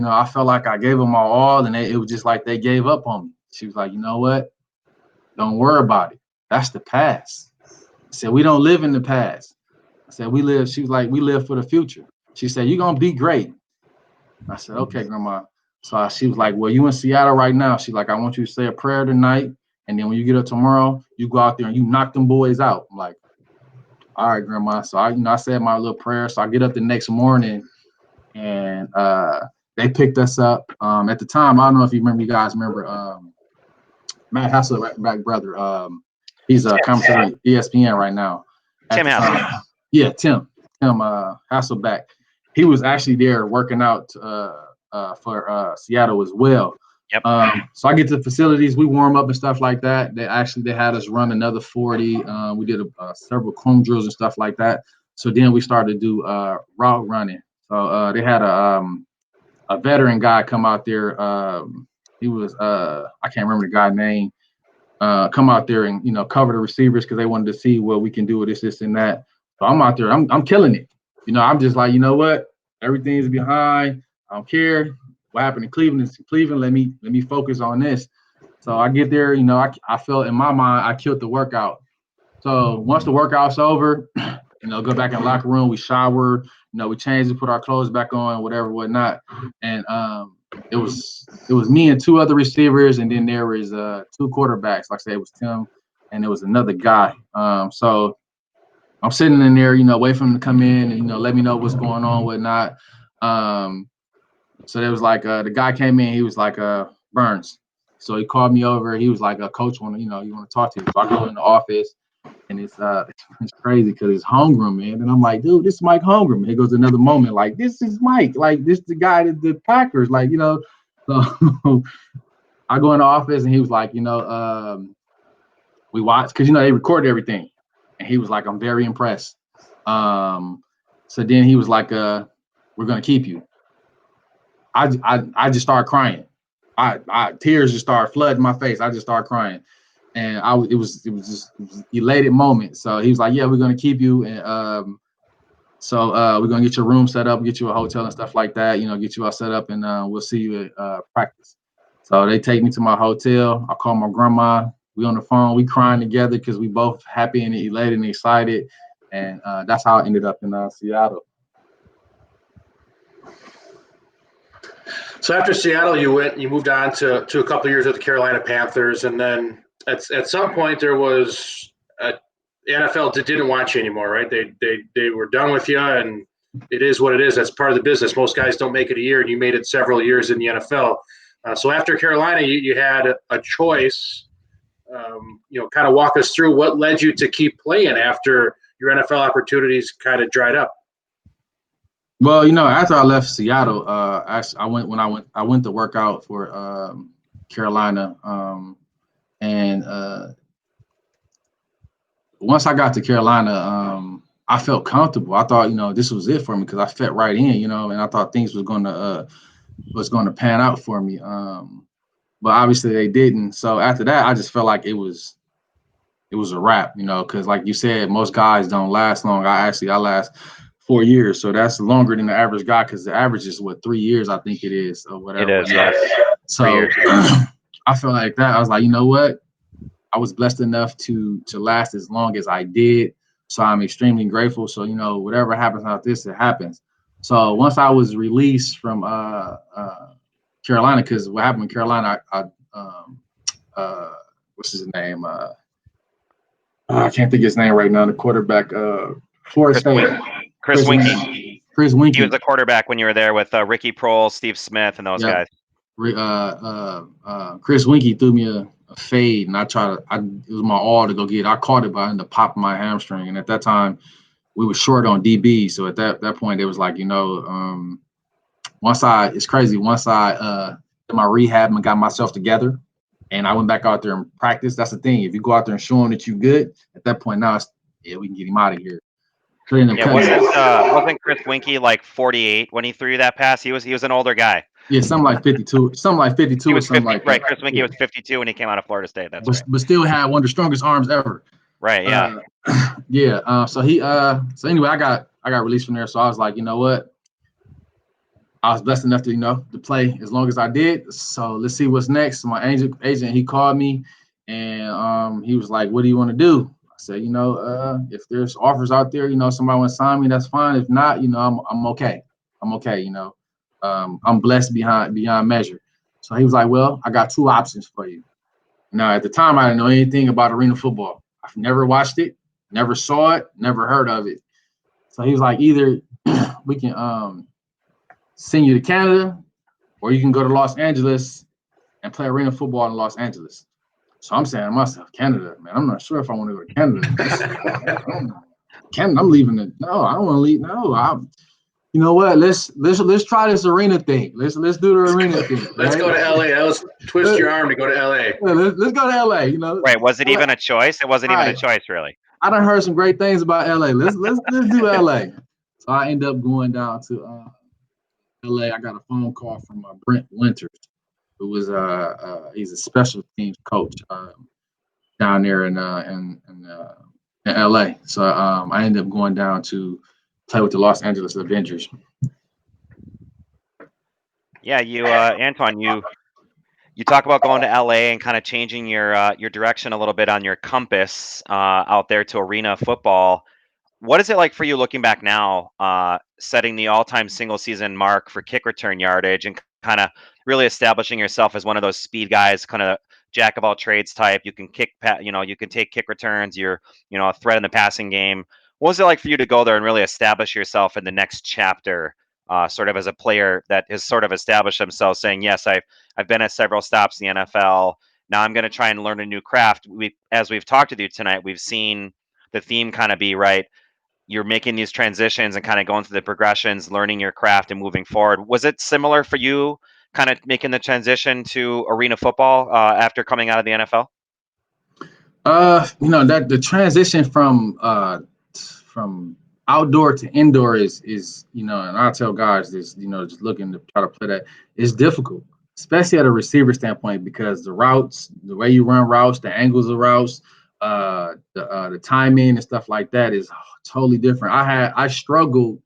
I felt like I gave them my all, and it was just like they gave up on me. She was like, you know what? Don't worry about it. That's the past. I said, we don't live in the past. I said, she was like, we live for the future. She said, you're going to be great. I said, okay, Grandma. So she was like, well, you in Seattle right now. She's like, I want you to say a prayer tonight. And then when you get up tomorrow, you go out there and you knock them boys out. I'm like, all right, Grandma. So I said my little prayer. So I get up the next morning, and they picked us up. At the time, I don't know if you guys remember Matt Hasselback brother. He's a commentator on ESPN right now. Tim Hasselback. Yeah, Tim Hasselback. He was actually there working out for Seattle as well. Yep. So I get to the facilities, we warm up and stuff like that. They had us run another 40. We did several cone drills and stuff like that. So then we started to do route running. So they had a veteran guy come out there. He was I can't remember the guy's name. Come out there and cover the receivers because they wanted to see what we can do with this and that. So I'm out there. I'm killing it. I'm just like, you know what? Everything's behind. I don't care. What happened in Cleveland is Cleveland. Let me focus on this. So I get there. I felt in my mind I killed the workout. So once the workout's over, go back in the locker room. We showered. We changed and put our clothes back on, whatnot. And it was me and two other receivers, and then there was two quarterbacks. Like I said, it was Tim, and there was another guy. So I'm sitting in there, waiting for him to come in and let me know what's going on, whatnot. So there was like the guy came in. He was like Burns. So he called me over. He was like, Coach, you want to talk to you? So I go in the office, and it's crazy because it's Holmgren, man. And I'm like, dude, this is Mike Holmgren. Here goes another moment. Like, this is Mike. Like, this is the guy that the Packers. Like, So I go in the office, and he was like, we watched because they recorded everything, and he was like, I'm very impressed. So then he was like, we're gonna keep you. I just started crying. Tears just started flooding my face. I just started crying. And it was just an elated moment. So he was like, yeah, we're going to keep you. And so we're going to get your room set up, get you a hotel and stuff like that, get you all set up, and we'll see you at practice. So they take me to my hotel. I call my grandma. We on the phone. We crying together because we both happy and elated and excited. And that's how I ended up in Seattle. So after Seattle, you moved on to a couple of years with the Carolina Panthers, and then at some point there was the NFL didn't want you anymore, right? They were done with you, and it is what it is. That's part of the business. Most guys don't make it a year, and you made it several years in the NFL. So after Carolina, you had a choice. Kind of walk us through what led you to keep playing after your NFL opportunities kind of dried up. Well, after I left Seattle, I went to work out for Carolina, and once I got to Carolina, I felt comfortable. I thought, this was it for me because I fit right in, and I thought things was going to pan out for me. But obviously they didn't. So after that, I just felt like it was a wrap, because like you said, most guys don't last long. I last 4 years, so that's longer than the average guy because the average is 3 years, I think it is, or whatever. It is, yes. So I felt like that. I was like, you know what? I was blessed enough to last as long as I did. So I'm extremely grateful. So, whatever happens out this, it happens. So once I was released from Carolina, because what happened in Carolina, what's his name? I can't think of his name right now. The quarterback, Florida State. Chris Winkie. Chris Winkie. He was the quarterback when you were there with Ricky Prohl, Steve Smith, and those guys. Chris Winkie threw me a fade, and it was my all to go get it. I caught it, but I ended up popping my hamstring. And at that time, we were short on DB. So at that point, it was like, it's crazy. Once I did my rehab and got myself together, and I went back out there and practiced. That's the thing. If you go out there and show him that you're good, at that point now, we can get him out of here. Wasn't Chris Winkie like 48 when he threw you that pass? He was an older guy. Yeah, something like 52. Something like 52 he was or something 50, like that. Right, Chris Winkie was 52 when he came out of Florida State. That's right. But still had one of the strongest arms ever. Right, yeah. So anyway, I got released from there. So I was like, you know what? I was blessed enough to play as long as I did. So let's see what's next. My agent, he called me, and he was like, "What do you want to do?" I said, if there's offers out there, somebody want to sign me, that's fine. If not, I'm okay. I'm okay. I'm blessed beyond measure. So he was like, "Well, I got 2 options for you." Now, at the time, I didn't know anything about arena football. I've never watched it, never saw it, never heard of it. So he was like, either we can send you to Canada, or you can go to Los Angeles and play arena football in Los Angeles. So I'm saying to myself, Canada, man, I'm not sure if I want to go to Canada. Canada, I'm leaving it. No, I don't want to leave. No, you know what? Let's try this arena thing. Let's do the arena thing. Let's go to LA. Let's twist your arm to go to LA. Let's go to LA. Right? Was it even a choice? It wasn't even a choice, really. I done heard some great things about LA. Let's do LA. So I end up going down to LA. I got a phone call from Brent Winters, who was he's a special teams coach down there in LA. So I ended up going down to play with the Los Angeles Avengers. Yeah, Antoine, you talk about going to LA and kind of changing your direction a little bit on your compass out there to arena football. What is it like for you looking back now, setting the all-time single season mark for kick return yardage and kind of really establishing yourself as one of those speed guys, kind of jack of all trades type? You can you can take kick returns. You're, a threat in the passing game. What was it like for you to go there and really establish yourself in the next chapter, sort of as a player that has sort of established himself, saying, yes, I've been at several stops in the NFL. Now I'm going to try and learn a new craft. As we've talked with you tonight, we've seen the theme kind of be right. You're making these transitions and kind of going through the progressions, learning your craft and moving forward. Was it similar for you, kind of making the transition to arena football after coming out of the NFL? That the transition from outdoor to indoor is and I tell guys this, just looking to try to play that, is difficult, especially at a receiver standpoint, because the routes, the way you run routes, the angles of routes, the timing and stuff like that is totally different. I struggled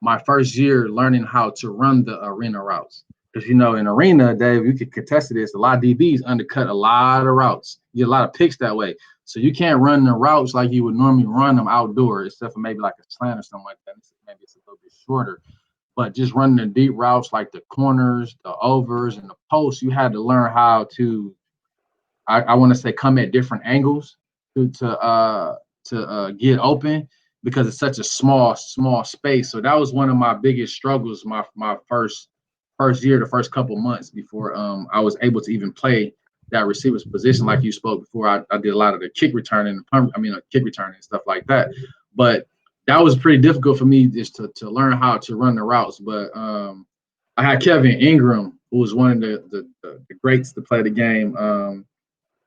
my first year learning how to run the arena routes. Because, in arena, Dave, you could contest this, a lot of DBs undercut a lot of routes. You get a lot of picks that way. So you can't run the routes like you would normally run them outdoors, except for maybe like a slant or something like that. Maybe it's a little bit shorter. But just running the deep routes like the corners, the overs, and the posts, you had to learn how to, I want to say, come at different angles to get open because it's such a small space. So that was one of my biggest struggles my first year, the first couple months before I was able to even play that receiver's position. Like you spoke before, I did a lot of the kick returning, kick returning and stuff like that. But that was pretty difficult for me just to learn how to run the routes. But I had Kevin Ingram, who was one of the greats to play the game.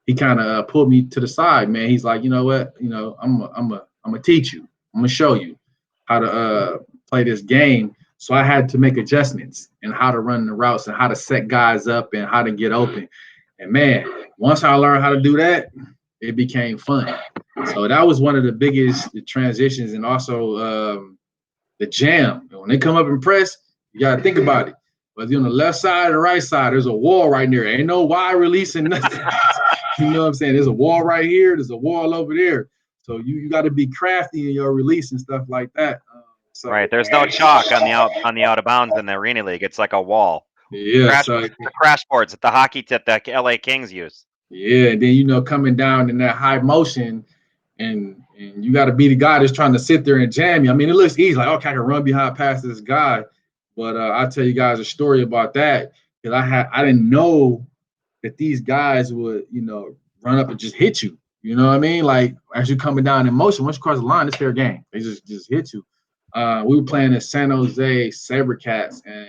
He kind of pulled me to the side, man. He's like, you know what, I'm gonna teach you. I'm gonna show you how to play this game. So I had to make adjustments and how to run the routes and how to set guys up and how to get open. And man, once I learned how to do that, it became fun. So that was one of the biggest transitions, and also the jam. When they come up and press, you gotta think about it. Whether you're on the left side or the right side, there's a wall right there. Ain't no wide releasing nothing. You know what I'm saying? There's a wall right here. There's a wall over there. So you got to be crafty in your release and stuff like that. Right. There's no chalk on the out of bounds in the Arena League. It's like a wall. Yeah. The crash boards that the hockey tip that LA Kings use. Yeah. And then, coming down in that high motion, and you got to be the guy that's trying to sit there and jam you. I mean, it looks easy. Like, okay, I can run behind past this guy. But I'll tell you guys a story about that, because I didn't know that these guys would, run up and just hit you. You know what I mean? Like, as you're coming down in motion, once you cross the line, it's fair game. They just hit you. We were playing in San Jose Sabercats, and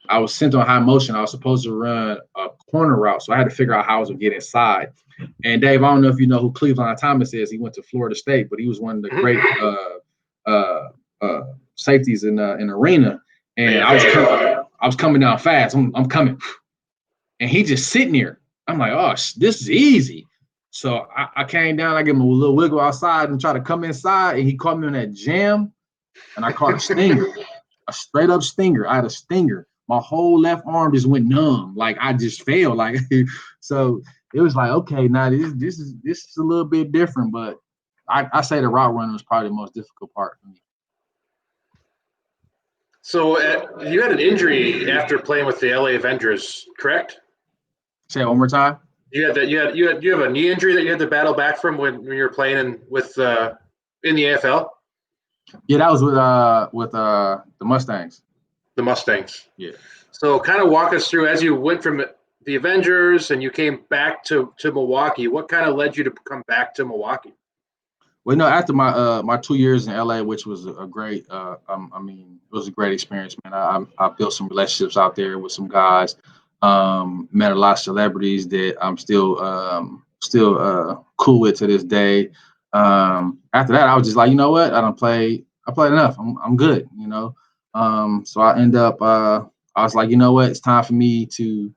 I was sent on high motion. I was supposed to run a corner route, so I had to figure out how I was going to get inside. And Dave, I don't know if you know who Cleveland Thomas is. He went to Florida State, but he was one of the great safeties in Arena. And I was coming down fast. I'm coming, and he just sitting there. I'm like, oh, this is easy. So I came down. I gave him a little wiggle outside and try to come inside, and he caught me on that jam, and I caught a stinger, a straight up stinger. I had a stinger. My whole left arm just went numb. Like, I just failed. Like, so it was like, okay, now this is a little bit different, but I say the route running was probably the most difficult part for me. So you had an injury after playing with the LA Avengers, correct? Say it one more time. You have a knee injury that you had to battle back from when you were playing in the AFL. Yeah, that was with the Mustangs. The Mustangs. Yeah. So kind of walk us through, as you went from the Avengers and you came back to Milwaukee, what kind of led you to come back to Milwaukee? Well, no, after my 2 years in LA, which was a great, it was a great experience, man. I built some relationships out there with some guys, met a lot of celebrities that I'm still cool with to this day. After that, I was just like, you know what? I played enough. I'm good, So I end up, I was like, you know what? It's time for me to.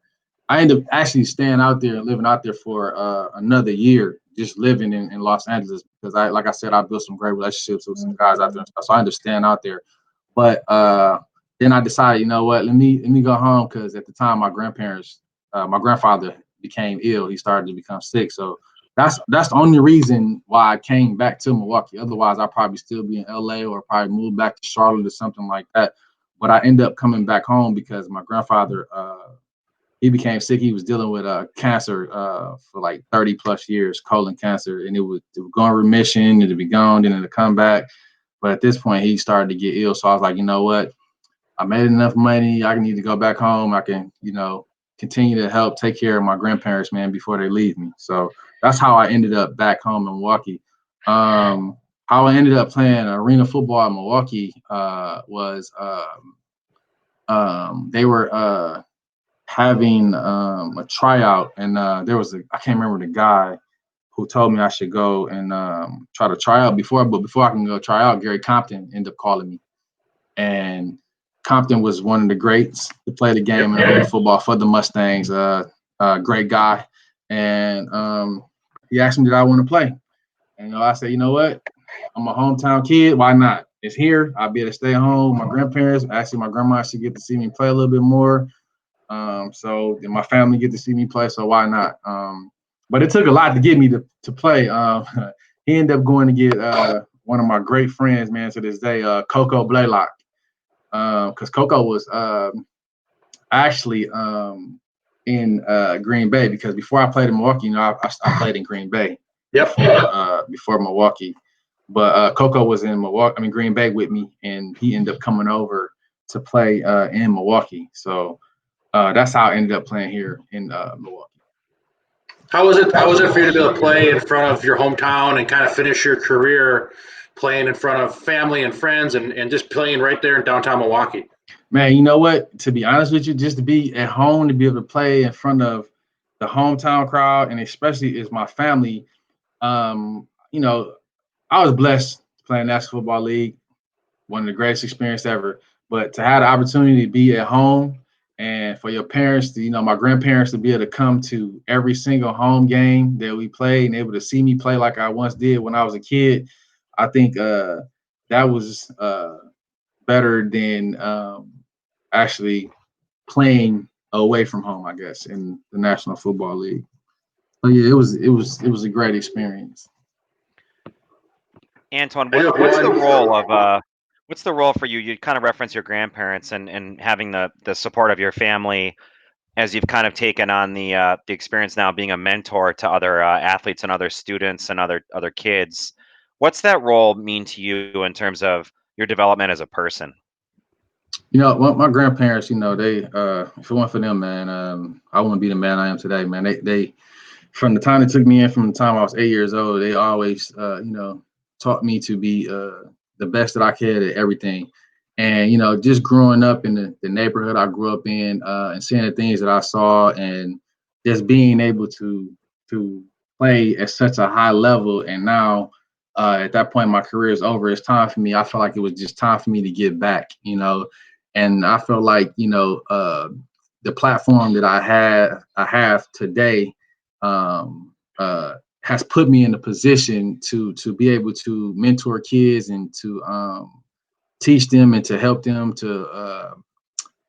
I ended up actually staying out there and living out there for another year, just living in Los Angeles, because like I said, I built some great relationships with some guys out there and stuff. So I ended up staying out there. But then I decided, you know what, let me go home, because at the time my grandfather became ill. He started to become sick. So that's the only reason why I came back to Milwaukee. Otherwise, I'd probably still be in LA or probably move back to Charlotte or something like that. But I ended up coming back home because my grandfather, he became sick. He was dealing with cancer for like 30 plus years, colon cancer, and it would go in remission, it'd be gone, then it'd come back. But at this point, he started to get ill. So I was like, you know what? I made enough money. I need to go back home. I can, continue to help take care of my grandparents, man, before they leave me. So that's how I ended up back home in Milwaukee. How I ended up playing arena football in Milwaukee was they were having a tryout, and there was I can't remember the guy who told me I should go and try to try out before I can go try out, Gary Compton ended up calling me. And Compton was one of the greats to play the game in football for the Mustangs, great guy. And he asked me, did I want to play? And I said, you know what? I'm a hometown kid. Why not? It's here. I'll be able to stay home. My grandparents, actually my grandma, should get to see me play a little bit more. So then my family get to see me play, so why not? But it took a lot to get me to play. He ended up going to get one of my great friends, man, to this day, Coco Blaylock. because Coco was actually in Green Bay, because before I played in Milwaukee, you know, I played in Green Bay. Yep. Before Milwaukee. But Coco was in Green Bay with me, and he ended up coming over to play in Milwaukee. So that's how I ended up playing here in Milwaukee. How was it for you to be able to play in front of your hometown and kind of finish your career playing in front of family and friends and just playing right there in downtown Milwaukee? Man, you know what? To be honest with you, just to be at home, to be able to play in front of the hometown crowd, and especially is my family. You know, I was blessed playing National Football League, one of the greatest experiences ever. But to have the opportunity to be at home, and for your parents to, you know, my grandparents to be able to come to every single home game that we played and able to see me play like I once did when I was a kid, I think that was better than actually playing away from home, I guess, in the National Football League. But yeah, it was a great experience. Antoine, what's the role for you? You kind of reference your grandparents and having the support of your family as you've kind of taken on the experience now being a mentor to other athletes and other students and other kids. What's that role mean to you in terms of your development as a person? You know, my grandparents, you know, they if it weren't for them, man, I wouldn't be the man I am today, man. They from the time they took me in, from the time I was 8 years old, they always you know, taught me to be the best that I could at everything. And, you know, just growing up in the neighborhood I grew up in, and seeing the things that I saw, and just being able to play at such a high level. And now at that point, my career is over. It's time for me. I felt like it was just time for me to give back, you know. And I feel like, you know, the platform that I have today has put me in a position to be able to mentor kids and to teach them and to help them to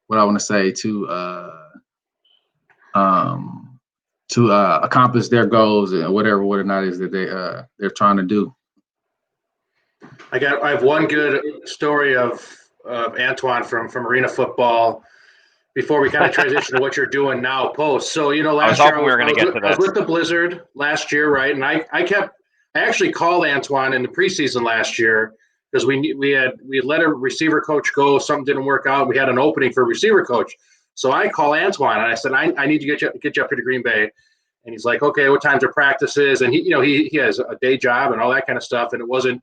what I want to say to accomplish their goals and whatever what or not is that they're trying to do. I have one good story of Antoine from arena football before we kind of transition to what you're doing now post. So, you know, last year I was with the Blizzard last year, right? And I actually called Antoine in the preseason last year because we had let a receiver coach go. Something didn't work out. We had an opening for a receiver coach. So I call Antoine and I said, I need to get you up here to Green Bay. And he's like, okay, what times are practices? And he has a day job and all that kind of stuff. And it wasn't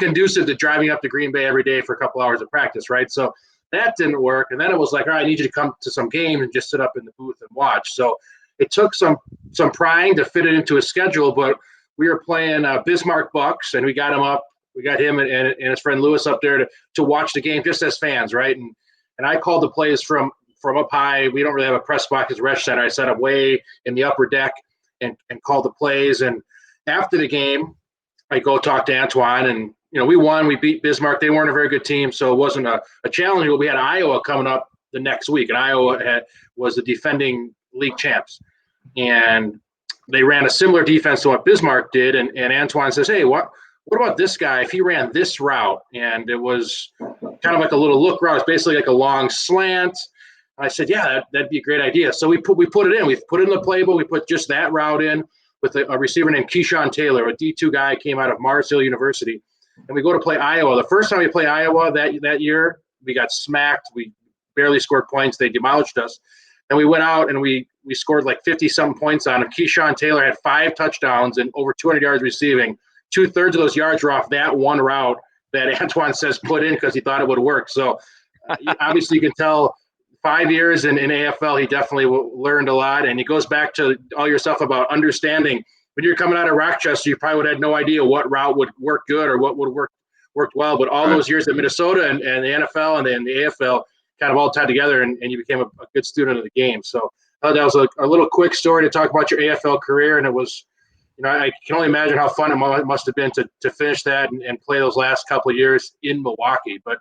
conducive to driving up to Green Bay every day for a couple hours of practice, right? So that didn't work. And then it was like, all right, I need you to come to some game and just sit up in the booth and watch. So it took some prying to fit it into a schedule, but we were playing Bismarck Bucks, and we got him and his friend Lewis up there to watch the game just as fans, right? And I called the plays from up high. We don't really have a press box as Resch Center. I set up way in the upper deck and called the plays. And after the game, I go talk to Antoine, and we won. We beat Bismarck. They weren't a very good team, so it wasn't a challenge. But we had Iowa coming up the next week, and Iowa was the defending league champs. And they ran a similar defense to what Bismarck did. And Antoine says, hey, what about this guy if he ran this route? And it was kind of like a little look route. It's basically like a long slant. I said, yeah, that'd be a great idea. So we put it in. We put it in the playbook. We put just that route in with a receiver named Keyshawn Taylor, a D2 guy, came out of Mars Hill University. And we go to play Iowa. The first time we play Iowa that year, we got smacked. We barely scored points. They demolished us. And we went out and we scored like 50-something points on him. Keyshawn Taylor had 5 touchdowns and over 200 yards receiving. 2/3 of those yards were off that one route that Antoine says put in because he thought it would work. So obviously you can tell 5 years in AFL, he definitely learned a lot. And he goes back to all your stuff about understanding. When you're coming out of Rochester, you probably would have had no idea what route would work good or what would worked well. But all those years at Minnesota and the NFL and then the AFL kind of all tied together, and you became a good student of the game. So that was a little quick story to talk about your AFL career. And it was, I can only imagine how fun it must have been to finish that and play those last couple of years in Milwaukee. But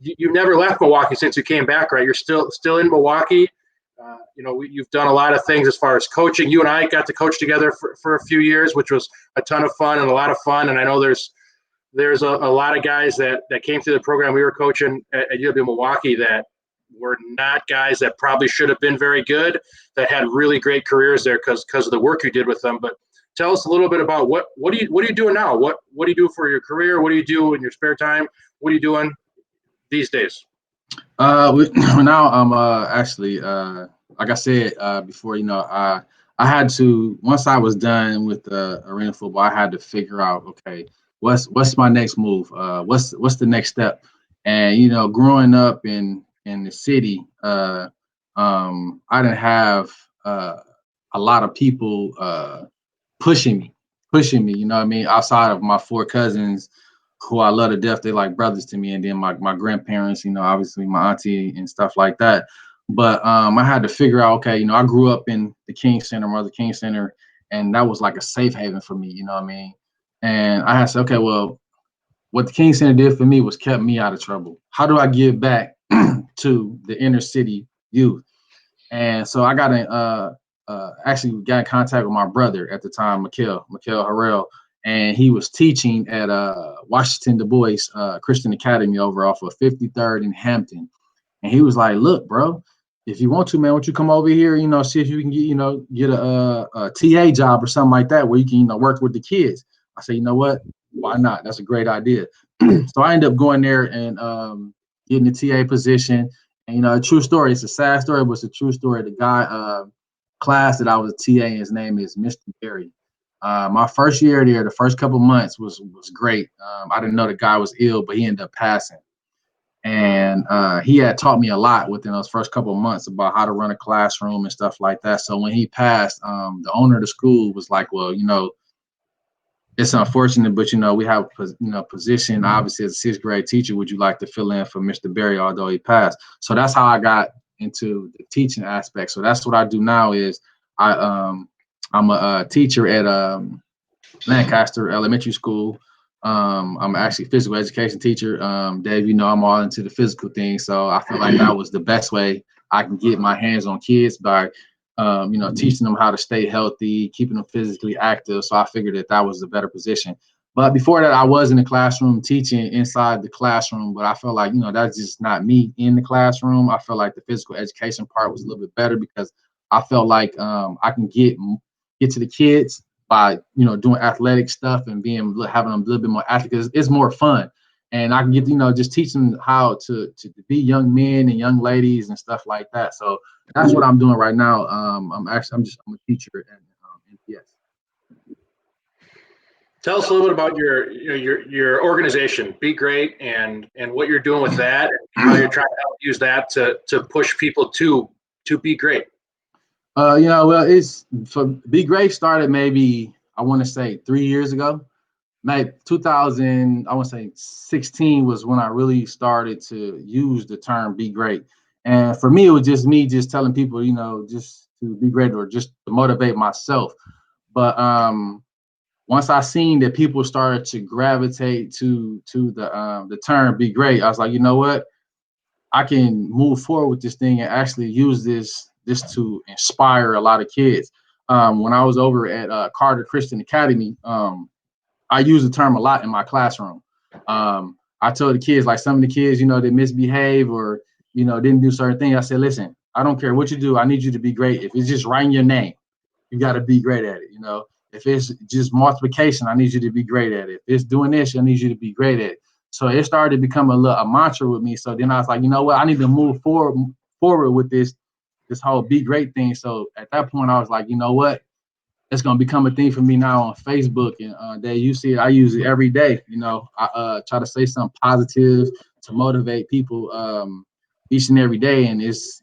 you never left Milwaukee since you came back, right? You're still in Milwaukee. You've done a lot of things as far as coaching. You and I got to coach together for a few years, which was a ton of fun and a lot of fun. And I know there's there's a lot of guys that came through the program we were coaching at UW Milwaukee that were not guys that probably should have been very good, that had really great careers there because of the work you did with them. But tell us a little bit about what are you doing now? What do you do for your career? What do you do in your spare time? What are you doing these days? Now I'm actually like I said before, I had to, once I was done with arena football, I had to figure out, okay, what's my next move? What's the next step? And growing up in the city, I didn't have a lot of people pushing me, you know what I mean, outside of my four cousins who I love to death. They like brothers to me. And then my grandparents, obviously my auntie and stuff like that. But I had to figure out, okay, I grew up in the King Center, Mother King Center, and that was like a safe haven for me, you know what I mean? And I had to say, okay, well, what the King Center did for me was kept me out of trouble. How do I give back to the inner city youth? And so I got actually got in contact with my brother at the time, Mikhail Harrell, and he was teaching at Washington Du Bois Christian Academy over off of 53rd in Hampton. And he was like, look, bro, if you want to, man, why don't you come over here, see if you can get a TA job or something like that where you can, work with the kids. I said, you know what? Why not? That's a great idea. So I ended up going there and getting the TA position. And, a true story. It's a sad story, but it's a true story. The guy, class that I was a TA, his name is Mr. Berry. My first year there, the first couple months was great. I didn't know the guy was ill, but he ended up passing. And he had taught me a lot within those first couple of months about how to run a classroom and stuff like that. So when he passed, the owner of the school was like, well, it's unfortunate, but we have position. Obviously, as a sixth grade teacher, would you like to fill in for Mr. Berry, although he passed? So that's how I got into the teaching aspect. So that's what I do now. Is I'm a teacher at Lancaster Elementary School. I'm actually a physical education teacher. Dave, I'm all into the physical thing, so I feel like that was the best way I can get my hands on kids by teaching them how to stay healthy, keeping them physically active. So I figured that was the better position. But before that, I was in the classroom teaching inside the classroom, but I felt like, that's just not me in the classroom. I felt like the physical education part was a little bit better because I felt like I can get to the kids by, doing athletic stuff and having them a little bit more active because it's more fun. And I can get, just teach them how to be young men and young ladies and stuff like that. So that's what I'm doing right now. I'm a teacher at NPS. Tell us a little bit about your organization, Be Great, and what you're doing with that, and how you're trying to help use that to push people to be great. Well, it's for Be Great started maybe, I want to say 3 years ago. Maybe 2000, I want to say 16 was when I really started to use the term Be Great. And for me, it was just me just telling people, just to be great or just to motivate myself. But once I seen that people started to gravitate to the term Be Great, I was like, you know what? I can move forward with this thing and actually use this to inspire a lot of kids. When I was over at Carter Christian Academy, I use the term a lot in my classroom. I told the kids, like some of the kids, they misbehave or, didn't do certain things. I said, listen, I don't care what you do. I need you to be great. If it's just writing your name, you got to be great at it. If it's just multiplication, I need you to be great at it. If it's doing this, I need you to be great at it. So it started to become a mantra with me. So then I was like, you know what? I need to move forward with this whole Be Great thing. So at that point, I was like, you know what? It's gonna become a thing for me now on Facebook, and you see it. I use it every day. I try to say something positive to motivate people each and every day, and it's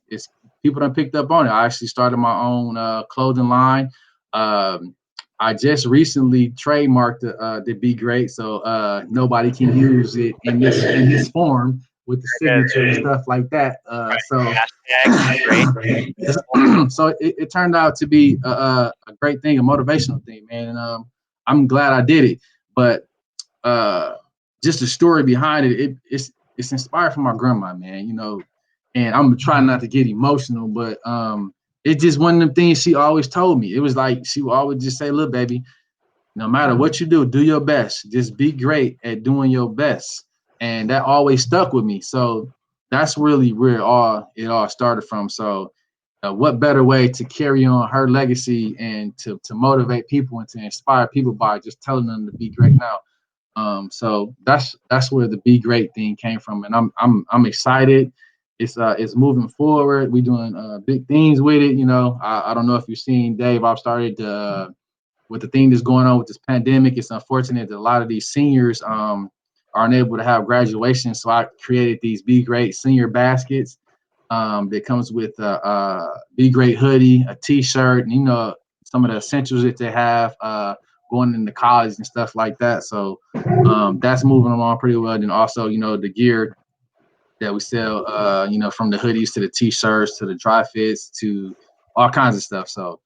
people done picked up on it. I actually started my own clothing line. I just recently trademarked the Be Great, so nobody can use it in this form with the signature and stuff like that. So it turned out to be a great thing, a motivational thing, man. And I'm glad I did it. But just the story behind it's inspired from my grandma, man. And I'm trying not to get emotional, but it's just one of them things she always told me. It was like she would always just say, "Look, baby, No matter what you do your best. Just be great at doing your best. And that always stuck with me. So that's really where it all started from. So what better way to carry on her legacy and to motivate people and to inspire people by just telling them to be great now. So that's where the be great thing came from, and I'm excited. It's moving forward. We're doing big things with it. I don't know if you've seen Dave. I've started with the thing that's going on with this pandemic. It's unfortunate that a lot of these seniors aren't able to have graduation. So I created these Be Great senior baskets that comes with a Be Great hoodie, a T-shirt, and some of the essentials that they have going into college and stuff like that. So that's moving along pretty well. And also, the gear that we sell, from the hoodies to the T-shirts to the dry fits to all kinds of stuff. So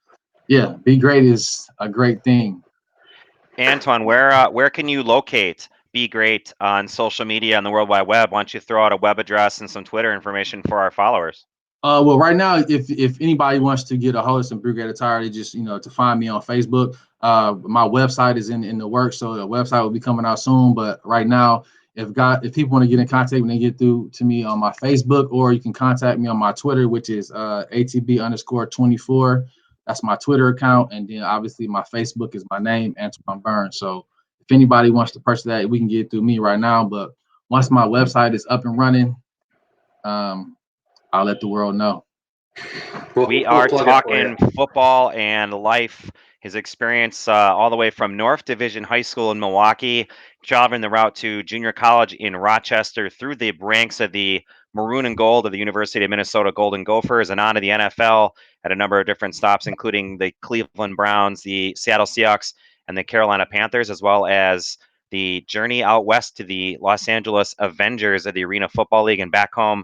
yeah, Be Great is a great thing. Antoine, where can you locate Be Great on social media on the World Wide Web? Why don't you throw out a web address and some Twitter information for our followers? Well, right now, if anybody wants to get a hold of some Be Great attire, they just to find me on Facebook. My website is in the works, so the website will be coming out soon. But right now, if people want to get in contact, when they get through to me on my Facebook, or you can contact me on my Twitter, which is ATB_24. That's my Twitter account, and then obviously my Facebook is my name, Antoine Burns. So if anybody wants to purchase that, we can get it through me right now. But once my website is up and running, I'll let the world know. We are talking football and life. His experience all the way from North Division High School in Milwaukee, traveling the route to junior college in Rochester, through the ranks of the Maroon and Gold of the University of Minnesota Golden Gophers, and on to the NFL at a number of different stops, including the Cleveland Browns, the Seattle Seahawks, and the Carolina Panthers, as well as the journey out west to the Los Angeles Avengers of the Arena Football League, and back home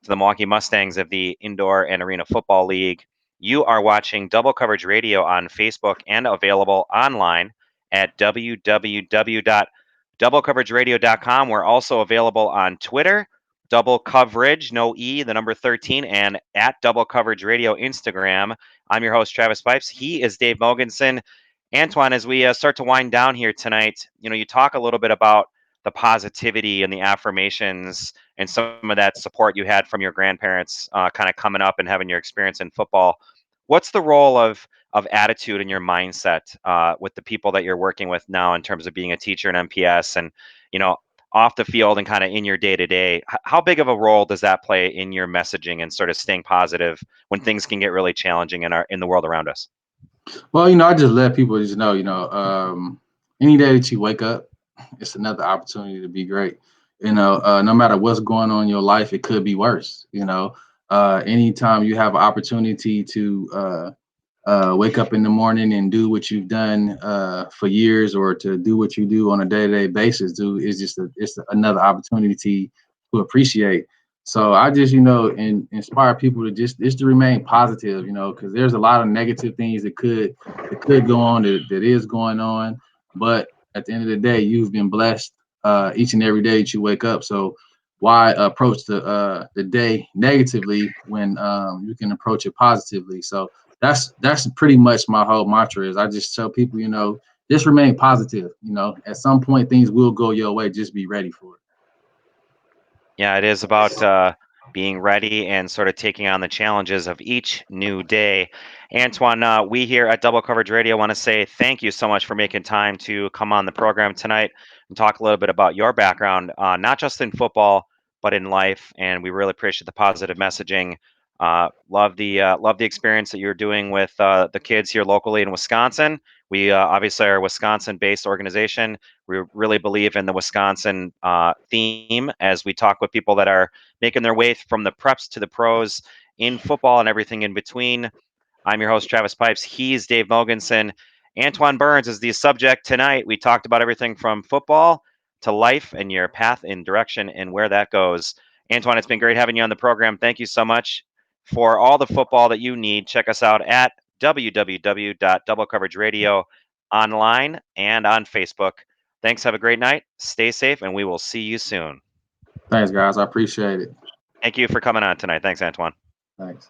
to the Milwaukee Mustangs of the Indoor and Arena Football League. You are watching Double Coverage Radio on Facebook and available online at www.doublecoverageradio.com. We're also available on Twitter, Double Coverage, no E, the number 13, and at Double Coverage Radio Instagram. I'm your host, Travis Pipes. He is Dave Mogensen. Antoine, as we start to wind down here tonight, you talk a little bit about the positivity and the affirmations and some of that support you had from your grandparents kind of coming up and having your experience in football. What's the role of attitude in your mindset with the people that you're working with now in terms of being a teacher in MPS and, off the field and kind of in your day to day? How big of a role does that play in your messaging and sort of staying positive when things can get really challenging in the world around us? Well, I just let people just know, any day that you wake up, it's another opportunity to be great. No matter what's going on in your life, it could be worse. Anytime you have an opportunity to wake up in the morning and do what you've done for years, or to do what you do on a day-to-day basis, it's another opportunity to appreciate. So I just, inspire people to just to remain positive, because there's a lot of negative things that could go on, that is going on. But at the end of the day, you've been blessed each and every day that you wake up. So why approach the day negatively when you can approach it positively? So that's pretty much my whole mantra. Is I just tell people, just remain positive. At some point things will go your way. Just be ready for it. Yeah, it is about being ready and sort of taking on the challenges of each new day. Antoine, we here at Double Coverage Radio want to say thank you so much for making time to come on the program tonight and talk a little bit about your background, not just in football, but in life. And we really appreciate the positive messaging. Love the experience that you're doing with the kids here locally in Wisconsin. We obviously are a Wisconsin-based organization. We really believe in the Wisconsin theme as we talk with people that are making their way from the preps to the pros in football and everything in between. I'm your host, Travis Pipes. He's Dave Mogensen. Antoine Burns is the subject tonight. We talked about everything from football to life and your path and direction and where that goes. Antoine, it's been great having you on the program. Thank you so much. For all the football that you need, check us out at www.doublecoverageradio online and on Facebook. Thanks. Have a great night. Stay safe, and we will see you soon. Thanks, guys. I appreciate it. Thank you for coming on tonight. Thanks, Antoine. Thanks.